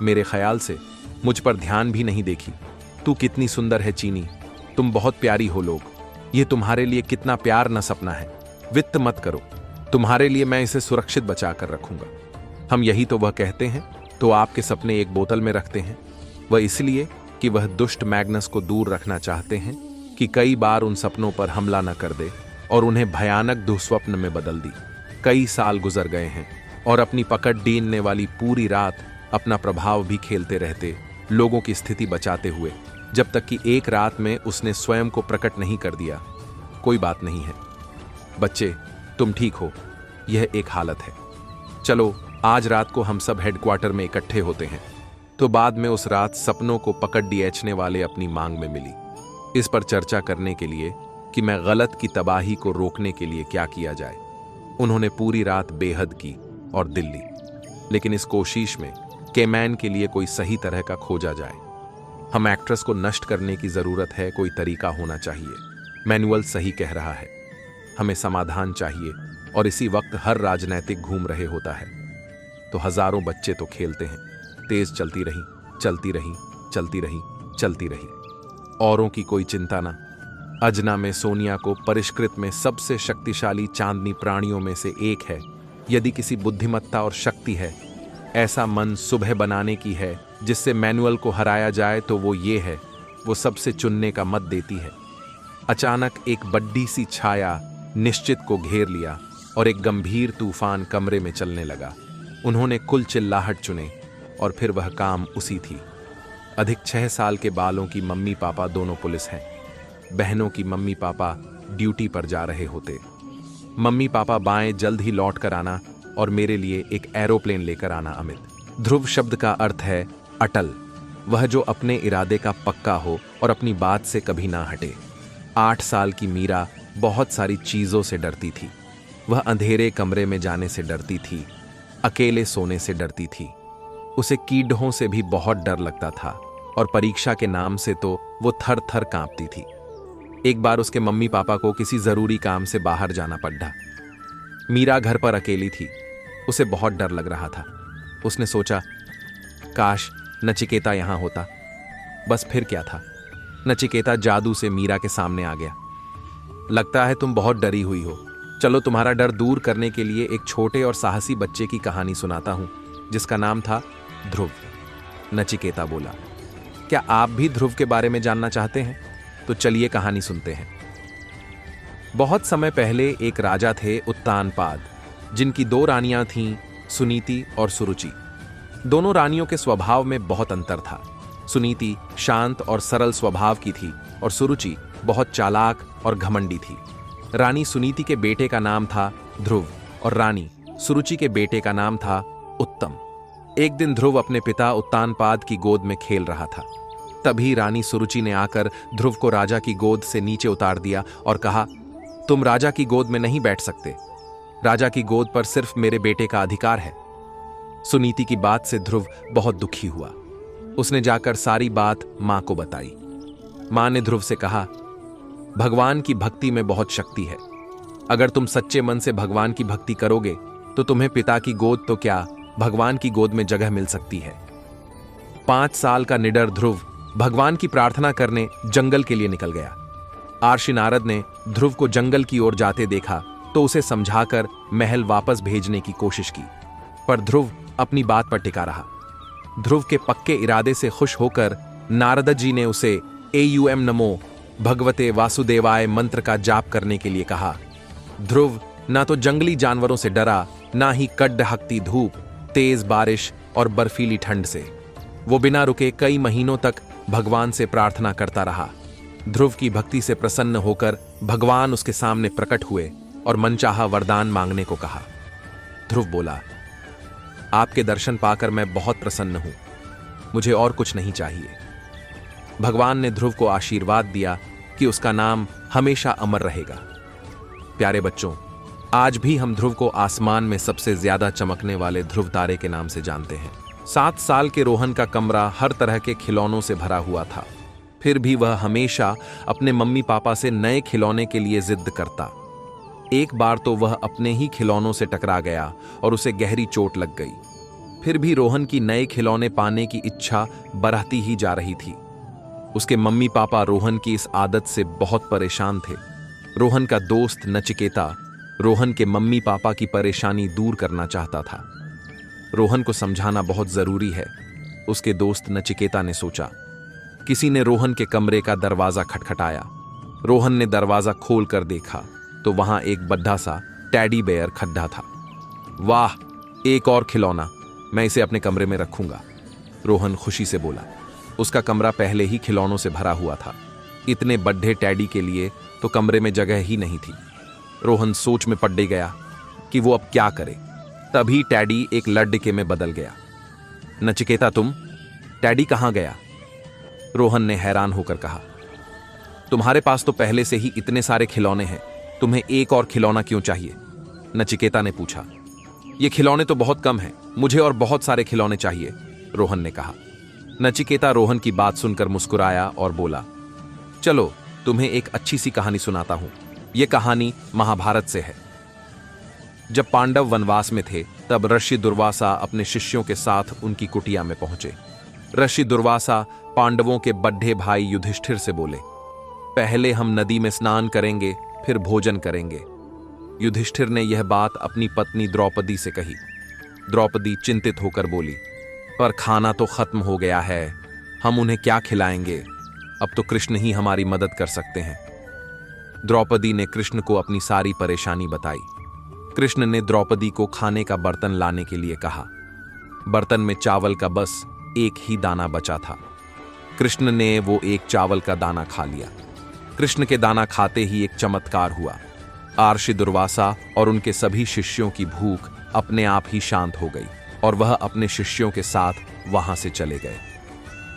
A: मेरे ख्याल से मुझ पर ध्यान भी नहीं देखी। तू कितनी सुंदर है चीनी। तुम बहुत प्यारी हो लोग, ये तुम्हारे लिए कितना प्यार न सपना है। वित्त मत करो, तुम्हारे लिए मैं इसे सुरक्षित बचा कर रखूंगा। हम यही तो वह कहते हैं, तो आपके सपने एक बोतल में रखते हैं। वह इसलिए कि वह दुष्ट मैग्नस को दूर रखना चाहते हैं कि कई बार उन सपनों पर हमला न कर दे और उन्हें भयानक दुःस्वप्न में बदल दी। कई साल गुजर गए हैं और अपनी पकड़ डीनने वाली पूरी रात अपना प्रभाव भी खेलते रहते, लोगों की स्थिति बचाते हुए, जब तक कि एक रात में उसने स्वयं को प्रकट नहीं कर दिया। कोई बात नहीं है बच्चे, तुम ठीक हो, यह एक हालत है। चलो आज रात को हम सब हेडक्वार्टर में इकट्ठे होते हैं। तो बाद में उस रात सपनों को पकड़ डीएचने वाले अपनी मांग में मिली, इस पर चर्चा करने के लिए कि मैं गलत की तबाही को रोकने के लिए क्या किया जाए। उन्होंने पूरी रात बेहद की और दिल ली, लेकिन इस कोशिश में केमैन के लिए कोई सही तरह का खोजा जाए। हम एक्ट्रेस को नष्ट करने की जरूरत है, कोई तरीका होना चाहिए। मैनुअल सही कह रहा है, हमें समाधान चाहिए और इसी वक्त हर राजनैतिक घूम रहे होता है। तो हजारों बच्चे तो खेलते हैं। तेज चलती रही, चलती रही, चलती रही, चलती रही, औरों की कोई चिंता ना। अजना में सोनिया को परिष्कृत में सबसे शक्तिशाली चांदनी प्राणियों में से एक है। यदि किसी बुद्धिमत्ता और शक्ति है, ऐसा मन सुबह बनाने की है जिससे मैनुअल को हराया जाए, तो वो ये है, वो सबसे चुनने का मत देती है। अचानक एक बड्डी सी छाया निश्चित को घेर लिया और एक गंभीर तूफान कमरे में चलने लगा। उन्होंने कुल चिल्लाहट चुने और फिर वह काम उसी थी। अधिक 6 साल के बालों की मम्मी पापा दोनों पुलिस हैं। बहनों की मम्मी पापा ड्यूटी पर जा रहे होते। मम्मी पापा बाएं जल्द ही लौट कर आना और मेरे लिए एक एरोप्लेन लेकर आना अमित। ध्रुव शब्द का अर्थ है अटल, वह जो अपने इरादे का पक्का हो और अपनी बात से कभी ना हटे। 8 साल की मीरा बहुत सारी चीजों से डरती थी। वह अंधेरे कमरे में जाने से डरती थी, अकेले सोने से डरती थी, उसे कीड़ों से भी बहुत डर लगता था और परीक्षा के नाम से तो वो थर थर कांपती थी। एक बार उसके मम्मी पापा को किसी जरूरी काम से बाहर जाना पड़ा। मीरा घर पर अकेली थी, उसे बहुत डर लग रहा था। उसने सोचा, काश नचिकेता यहां होता। बस फिर क्या था, नचिकेता जादू से मीरा के सामने आ गया। लगता है तुम बहुत डरी हुई हो, चलो तुम्हारा डर दूर करने के लिए एक छोटे और साहसी बच्चे की कहानी सुनाता हूं, जिसका नाम था ध्रुव। नचिकेता बोला, क्या आप भी ध्रुव के बारे में जानना चाहते हैं? तो चलिए कहानी सुनते हैं। बहुत समय पहले एक राजा थे उत्तानपाद, जिनकी 2 रानियां थीं, सुनीति और सुरुचि। दोनों रानियों के स्वभाव में बहुत अंतर था। सुनीति शांत और सरल स्वभाव की थी और सुरुचि बहुत चालाक और घमंडी थी। रानी सुनीति के बेटे का नाम था ध्रुव और रानी सुरुचि के बेटे का नाम था उत्तम। एक दिन ध्रुव अपने पिता उत्तानपाद की गोद में खेल रहा था। तभी रानी सुरुचि ने आकर ध्रुव को राजा की गोद से नीचे उतार दिया और कहा, तुम राजा की गोद में नहीं बैठ सकते, राजा की गोद पर सिर्फ मेरे बेटे का अधिकार है। सुनीति की बात से ध्रुव बहुत दुखी हुआ। उसने जाकर सारी बात मां को बताई। मां ने ध्रुव से कहा, भगवान की भक्ति में बहुत शक्ति है। अगर तुम सच्चे मन से भगवान की भक्ति करोगे तो तुम्हें पिता की गोद तो क्या, भगवान की गोद में जगह मिल सकती है। 5 साल का निडर ध्रुव भगवान की प्रार्थना करने जंगल के लिए निकल गया। आर्षि नारद ने ध्रुव को जंगल की ओर जाते देखा तो उसे समझाकर महल वापस भेजने की कोशिश की, पर ध्रुव अपनी बात पर टिका रहा। ध्रुव के पक्के इरादे से खुश होकर नारद जी ने उसे एयूएम नमो भगवते वासुदेवाय मंत्र का जाप करने के लिए कहा। ध्रुव ना तो जंगली जानवरों से डरा, ना ही कड़हकती धूप, तेज बारिश और बर्फीली ठंड से। वो बिना रुके कई महीनों तक भगवान से प्रार्थना करता रहा। ध्रुव की भक्ति से प्रसन्न होकर भगवान उसके सामने प्रकट हुए और मनचाहा वरदान मांगने को कहा। ध्रुव बोला, आपके दर्शन पाकर मैं बहुत प्रसन्न हूं, मुझे और कुछ नहीं चाहिए। भगवान ने ध्रुव को आशीर्वाद दिया कि उसका नाम हमेशा अमर रहेगा। प्यारे बच्चों, आज भी हम ध्रुव को आसमान में सबसे ज्यादा चमकने वाले ध्रुव तारे के नाम से जानते हैं। 7 साल के रोहन का कमरा हर तरह के खिलौनों से भरा हुआ था, फिर भी वह हमेशा अपने मम्मी पापा से नए खिलौने के लिए जिद करता। एक बार तो वह अपने ही खिलौनों से टकरा गया और उसे गहरी चोट लग गई। फिर भी रोहन की नए खिलौने पाने की इच्छा बढ़ती ही जा रही थी। उसके मम्मी पापा रोहन की इस आदत से बहुत परेशान थे। रोहन का दोस्त नचिकेता रोहन के मम्मी पापा की परेशानी दूर करना चाहता था। रोहन को समझाना बहुत जरूरी है, उसके दोस्त नचिकेता ने सोचा। किसी ने रोहन के कमरे का दरवाजा खटखटाया। रोहन ने दरवाजा खोल कर देखा तो वहां एक बड्ढा सा टैडी बेयर खड्डा था। वाह, एक और खिलौना, मैं इसे अपने कमरे में रखूंगा, रोहन खुशी से बोला। उसका कमरा पहले ही खिलौनों से भरा हुआ था। इतने बड्ढे टैडी के लिए तो कमरे में जगह ही नहीं थी। रोहन सोच में पड़ गया कि वो अब क्या करे। तभी टैडी एक लड्डके में बदल गया। नचिकेता, तुम? टैडी कहां गया? रोहन ने हैरान होकर कहा। तुम्हारे पास तो पहले से ही इतने सारे खिलौने हैं, तुम्हें एक और खिलौना क्यों चाहिए? नचिकेता ने पूछा। ये खिलौने तो बहुत कम हैं, मुझे और बहुत सारे खिलौने चाहिए, रोहन ने कहा। नचिकेता रोहन की बात सुनकर मुस्कुराया और बोला, चलो तुम्हें एक अच्छी सी कहानी सुनाता हूं। यह कहानी महाभारत से है। जब पांडव वनवास में थे तब ऋषि दुर्वासा अपने शिष्यों के साथ उनकी कुटिया में पहुंचे। ऋषि दुर्वासा पांडवों के बड्ढे भाई युधिष्ठिर से बोले, पहले हम नदी में स्नान करेंगे, फिर भोजन करेंगे। युधिष्ठिर ने यह बात अपनी पत्नी द्रौपदी से कही। द्रौपदी चिंतित होकर बोली, पर खाना तो खत्म हो गया है, हम उन्हें क्या खिलाएंगे? अब तो कृष्ण ही हमारी मदद कर सकते हैं। द्रौपदी ने कृष्ण को अपनी सारी परेशानी बताई। कृष्ण ने द्रौपदी को खाने का बर्तन लाने के लिए कहा। बर्तन में चावल का बस एक ही दाना बचा था। कृष्ण ने वो एक चावल का दाना खा लिया। कृष्ण के दाना खाते ही एक चमत्कार हुआ। ऋषि दुर्वासा और उनके सभी शिष्यों की भूख अपने आप ही शांत हो गई और वह अपने शिष्यों के साथ वहां से चले गए।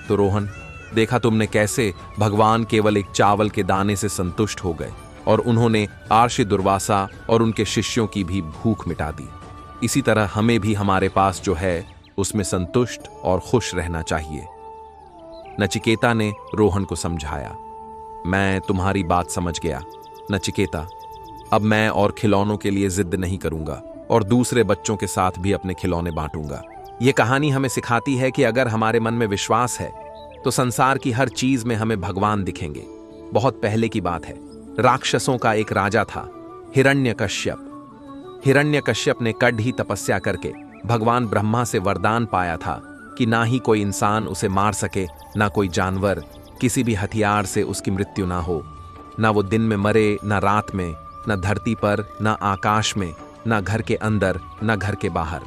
A: तो रोहन, देखा तुमने कैसे भगवान केवल एक चावल के दाने से संतुष्ट हो गए और उन्होंने ऋषि दुर्वासा और उनके शिष्यों की भी भूख मिटा दी। इसी तरह हमें भी हमारे पास जो है उसमें संतुष्ट और खुश रहना चाहिए। नचिकेता ने रोहन को समझाया। मैं तुम्हारी बात समझ गया नचिकेता, अब मैं और खिलौनों के लिए जिद नहीं करूंगा और दूसरे बच्चों के साथ भी अपने खिलौने बांटूंगा। यह कहानी हमें सिखाती है कि अगर हमारे मन में विश्वास है तो संसार की हर चीज में हमें भगवान दिखेंगे। बहुत पहले की बात है, राक्षसों का एक राजा था, हिरण्यकश्यप। हिरण्यकश्यप ने कड़ी तपस्या करके भगवान ब्रह्मा से वरदान पाया था कि ना ही कोई इंसान उसे मार सके, ना कोई जानवर, किसी भी हथियार से उसकी मृत्यु ना हो। ना वो दिन में मरे, ना रात में, ना धरती पर, ना आकाश में, ना घर के अंदर, ना घर के बाहर।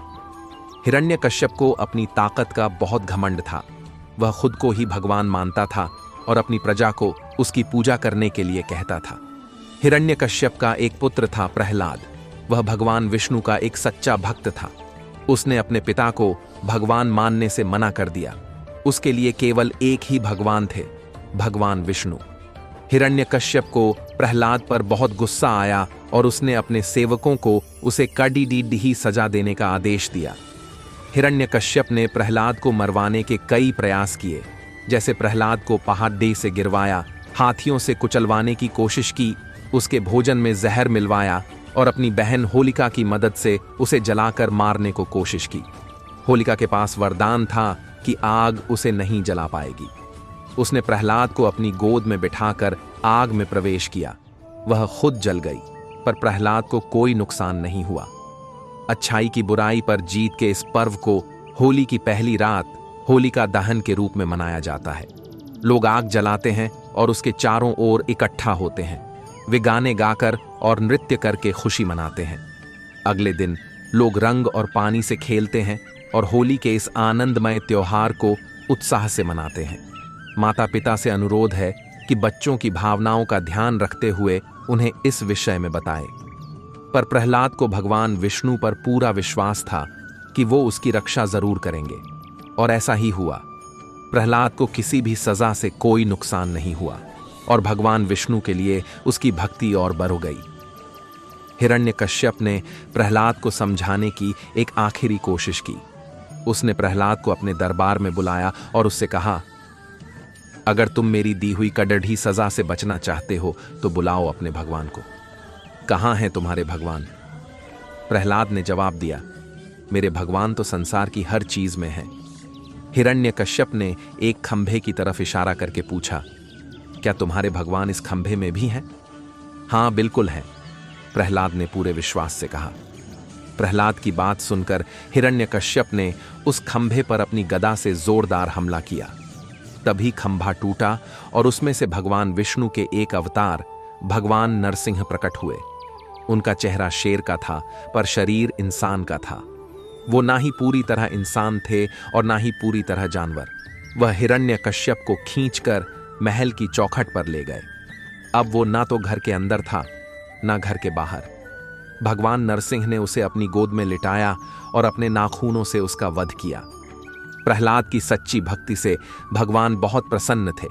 A: हिरण्यकश्यप को अपनी ताकत का बहुत घमंड था। वह खुद को ही भगवान मानता था और अपनी प्रजा को उसकी पूजा करने के लिए कहता था। हिरण्यकश्यप का एक पुत्र था प्रहलाद। वह भगवान विष्णु का एक सच्चा भक्त था। उसने अपने पिता को भगवान मानने से मना कर दिया। उसके लिए केवल एक ही भगवान थे, भगवान विष्णु। हिरण्यकश्यप को प्रहलाद पर बहुत गुस्सा आया और उसने अपने सेवकों को उसे कड़ी सजा देने का आदेश दिया। हिरण्यकश्यप ने प्रहलाद को मरवाने के कई प्रयास किए, जैसे प्रहलाद को पहाड़ी से गिरवाया, हाथियों से कुचलवाने की कोशिश की, उसके भोजन में जहर मिलवाया और अपनी बहन होलिका की मदद से उसे जलाकर मारने को कोशिश की। होलिका के पास वरदान था कि आग उसे नहीं जला पाएगी। उसने प्रहलाद को अपनी गोद में बिठाकर आग में प्रवेश किया। वह खुद जल गई, पर प्रहलाद को कोई नुकसान नहीं हुआ। अच्छाई की बुराई पर जीत के इस पर्व को होली की पहली रात होलिका दहन के रूप में मनाया जाता है। लोग आग जलाते हैं और उसके चारों ओर इकट्ठा होते हैं। वे गाने गाकर और नृत्य करके खुशी मनाते हैं। अगले दिन लोग रंग और पानी से खेलते हैं और होली के इस आनंदमय त्योहार को उत्साह से मनाते हैं। माता पिता से अनुरोध है कि बच्चों की भावनाओं का ध्यान रखते हुए उन्हें इस विषय में बताएं। पर प्रहलाद को भगवान विष्णु पर पूरा विश्वास था कि वो उसकी रक्षा जरूर करेंगे, और ऐसा ही हुआ। प्रहलाद को किसी भी सजा से कोई नुकसान नहीं हुआ और भगवान विष्णु के लिए उसकी भक्ति और बढ़ गई। हिरण्यकश्यप ने प्रहलाद को समझाने की एक आखिरी कोशिश की। उसने प्रहलाद को अपने दरबार में बुलाया और उससे कहा, अगर तुम मेरी दी हुई कड़ड़ी सजा से बचना चाहते हो तो बुलाओ अपने भगवान को। कहाँ हैं तुम्हारे भगवान? प्रहलाद ने जवाब दिया, मेरे भगवान तो संसार की हर चीज में हैं। हिरण्यकश्यप ने एक खंभे की तरफ इशारा करके पूछा, क्या तुम्हारे भगवान इस खंभे में भी हैं? हाँ, बिल्कुल है, प्रहलाद ने पूरे विश्वास से कहा। प्रहलाद की बात सुनकर हिरण्यकश्यप ने उस खंभे पर अपनी गदा से जोरदार हमला किया। तभी खंभा टूटा और उसमें से भगवान विष्णु के एक अवतार भगवान नरसिंह प्रकट हुए। उनका चेहरा शेर का था, पर शरीर इंसान का था। वो ना ही पूरी तरह इंसान थे और ना ही पूरी तरह जानवर। वह हिरण्यकश्यप को खींचकर महल की चौखट पर ले गए। अब वो ना तो घर के अंदर था, ना घर के बाहर। भगवान नरसिंह ने उसे अपनी गोद में लिटाया और अपने नाखूनों से उसका वध किया। प्रहलाद की सच्ची भक्ति से भगवान बहुत प्रसन्न थे।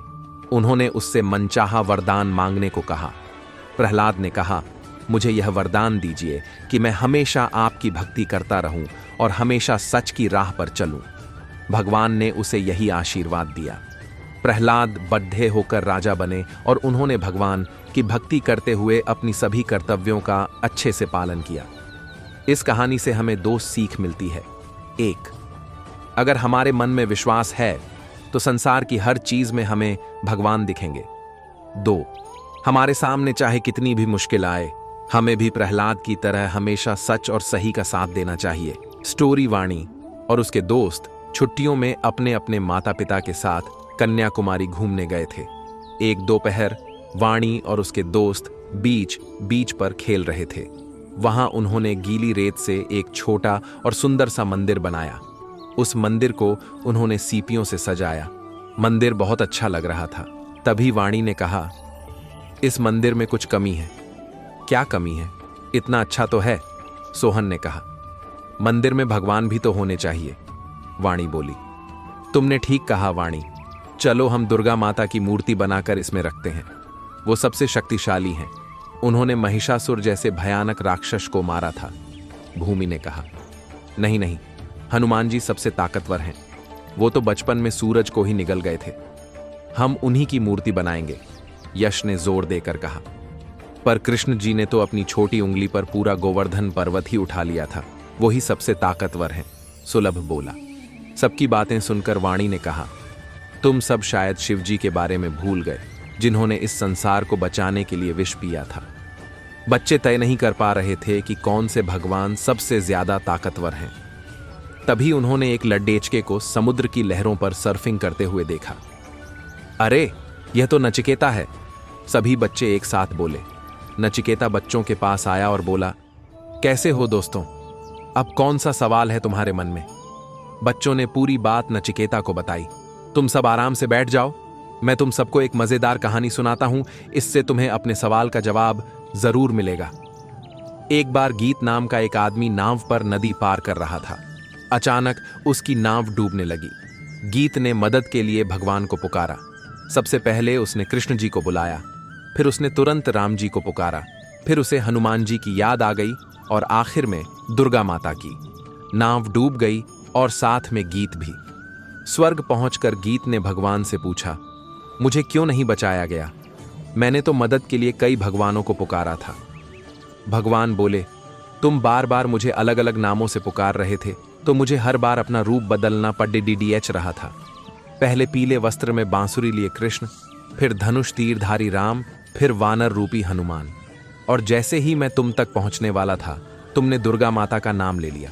A: उन्होंने उससे मनचाहा वरदान मांगने को कहा। प्रहलाद ने कहा, मुझे यह वरदान दीजिए कि मैं हमेशा आपकी भक्ति करता रहूं और हमेशा सच की राह पर चलूं। भगवान ने उसे यही आशीर्वाद दिया। प्रहलाद बड्ढे होकर राजा बने और उन्होंने भगवान की भक्ति करते हुए अपनी सभी कर्तव्यों का अच्छे से पालन किया। इस कहानी से हमें दो सीख मिलती है। एक, अगर हमारे मन में विश्वास है तो संसार की हर चीज में हमें भगवान दिखेंगे। दो, हमारे सामने चाहे कितनी भी मुश्किल आए, हमें भी प्रहलाद की तरह हमेशा सच और सही का साथ देना चाहिए। स्टोरी वाणी और उसके दोस्त छुट्टियों में अपने अपने माता पिता के साथ कन्याकुमारी घूमने गए थे। एक दोपहर वाणी और उसके दोस्त बीच पर खेल रहे थे। वहां उन्होंने गीली रेत से एक छोटा और सुंदर सा मंदिर बनाया। उस मंदिर को उन्होंने सीपियों से सजाया। मंदिर बहुत अच्छा लग रहा था। तभी वाणी ने कहा, इस मंदिर में कुछ कमी है। क्या कमी है? इतना अच्छा तो है, सोहन ने कहा। मंदिर में भगवान भी तो होने चाहिए, वाणी बोली। तुमने ठीक कहा वाणी, चलो हम दुर्गा माता की मूर्ति बनाकर इसमें रखते हैं। वो सबसे शक्तिशाली हैं। उन्होंने महिषासुर जैसे भयानक राक्षस को मारा था, भूमि ने कहा। नहीं नहीं, हनुमान जी सबसे ताकतवर हैं। वो तो बचपन में सूरज को ही निगल गए थे। हम उन्हीं की मूर्ति बनाएंगे, यश ने जोर देकर कहा। पर कृष्ण जी ने तो अपनी छोटी उंगली पर पूरा गोवर्धन पर्वत ही उठा लिया था। वो ही सबसे ताकतवर हैं, सुलभ बोला। सबकी बातें सुनकर वाणी ने कहा, तुम सब शायद शिवजी के बारे में भूल गए, जिन्होंने इस संसार को बचाने के लिए विष पिया था। बच्चे तय नहीं कर पा रहे थे कि कौन से भगवान सबसे ज्यादा ताकतवर हैं। तभी उन्होंने एक लड्डेचके को समुद्र की लहरों पर सर्फिंग करते हुए देखा। अरे, यह तो नचिकेता है, सभी बच्चे एक साथ बोले। नचिकेता बच्चों के पास आया और बोला, कैसे हो दोस्तों? अब कौन सा सवाल है तुम्हारे मन में? बच्चों ने पूरी बात नचिकेता को बताई। तुम सब आराम से बैठ जाओ, मैं तुम सबको एक मजेदार कहानी सुनाता हूं। इससे तुम्हें अपने सवाल का जवाब जरूर मिलेगा। एक बार गीत नाम का एक आदमी नाव पर नदी पार कर रहा था। अचानक उसकी नाव डूबने लगी। गीत ने मदद के लिए भगवान को पुकारा। सबसे पहले उसने कृष्ण जी को बुलाया, फिर उसने तुरंत राम जी को पुकारा, फिर उसे हनुमान जी की याद आ गई और आखिर में दुर्गा माता की। नाव डूब गई और साथ में गीत भी। स्वर्ग पहुंचकर गीत ने भगवान से पूछा, मुझे क्यों नहीं बचाया गया? मैंने तो मदद के लिए कई भगवानों को पुकारा था। भगवान बोले, तुम बार बार मुझे अलग अलग नामों से पुकार रहे थे, तो मुझे हर बार अपना रूप बदलना पड़DDH रहा था। पहले पीले वस्त्र में बांसुरी लिए कृष्ण, फिर धनुष तीरधारी राम, फिर वानर रूपी हनुमान। और जैसे ही मैं तुम तक पहुंचने वाला था, तुमने दुर्गा माता का नाम ले लिया।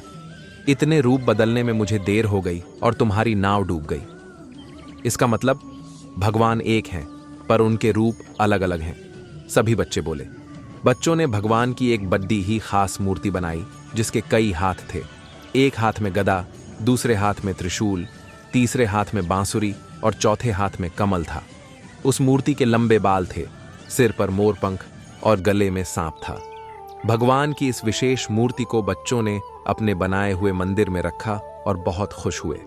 A: इतने रूप बदलने में मुझे देर हो गई और तुम्हारी नाव डूब गई। इसका मतलब भगवान एक हैं, पर उनके रूप अलग अलग हैं, सभी बच्चे बोले। बच्चों ने भगवान की एक बड्डी ही खास मूर्ति बनाई, जिसके कई हाथ थे। एक हाथ में गदा, दूसरे हाथ में त्रिशूल, तीसरे हाथ में बांसुरी और चौथे हाथ में कमल था। उस मूर्ति के लंबे बाल थे, सिर पर मोरपंख और गले में सांप था। भगवान की इस विशेष मूर्ति को बच्चों ने अपने बनाए हुए मंदिर में रखा और बहुत खुश हुए।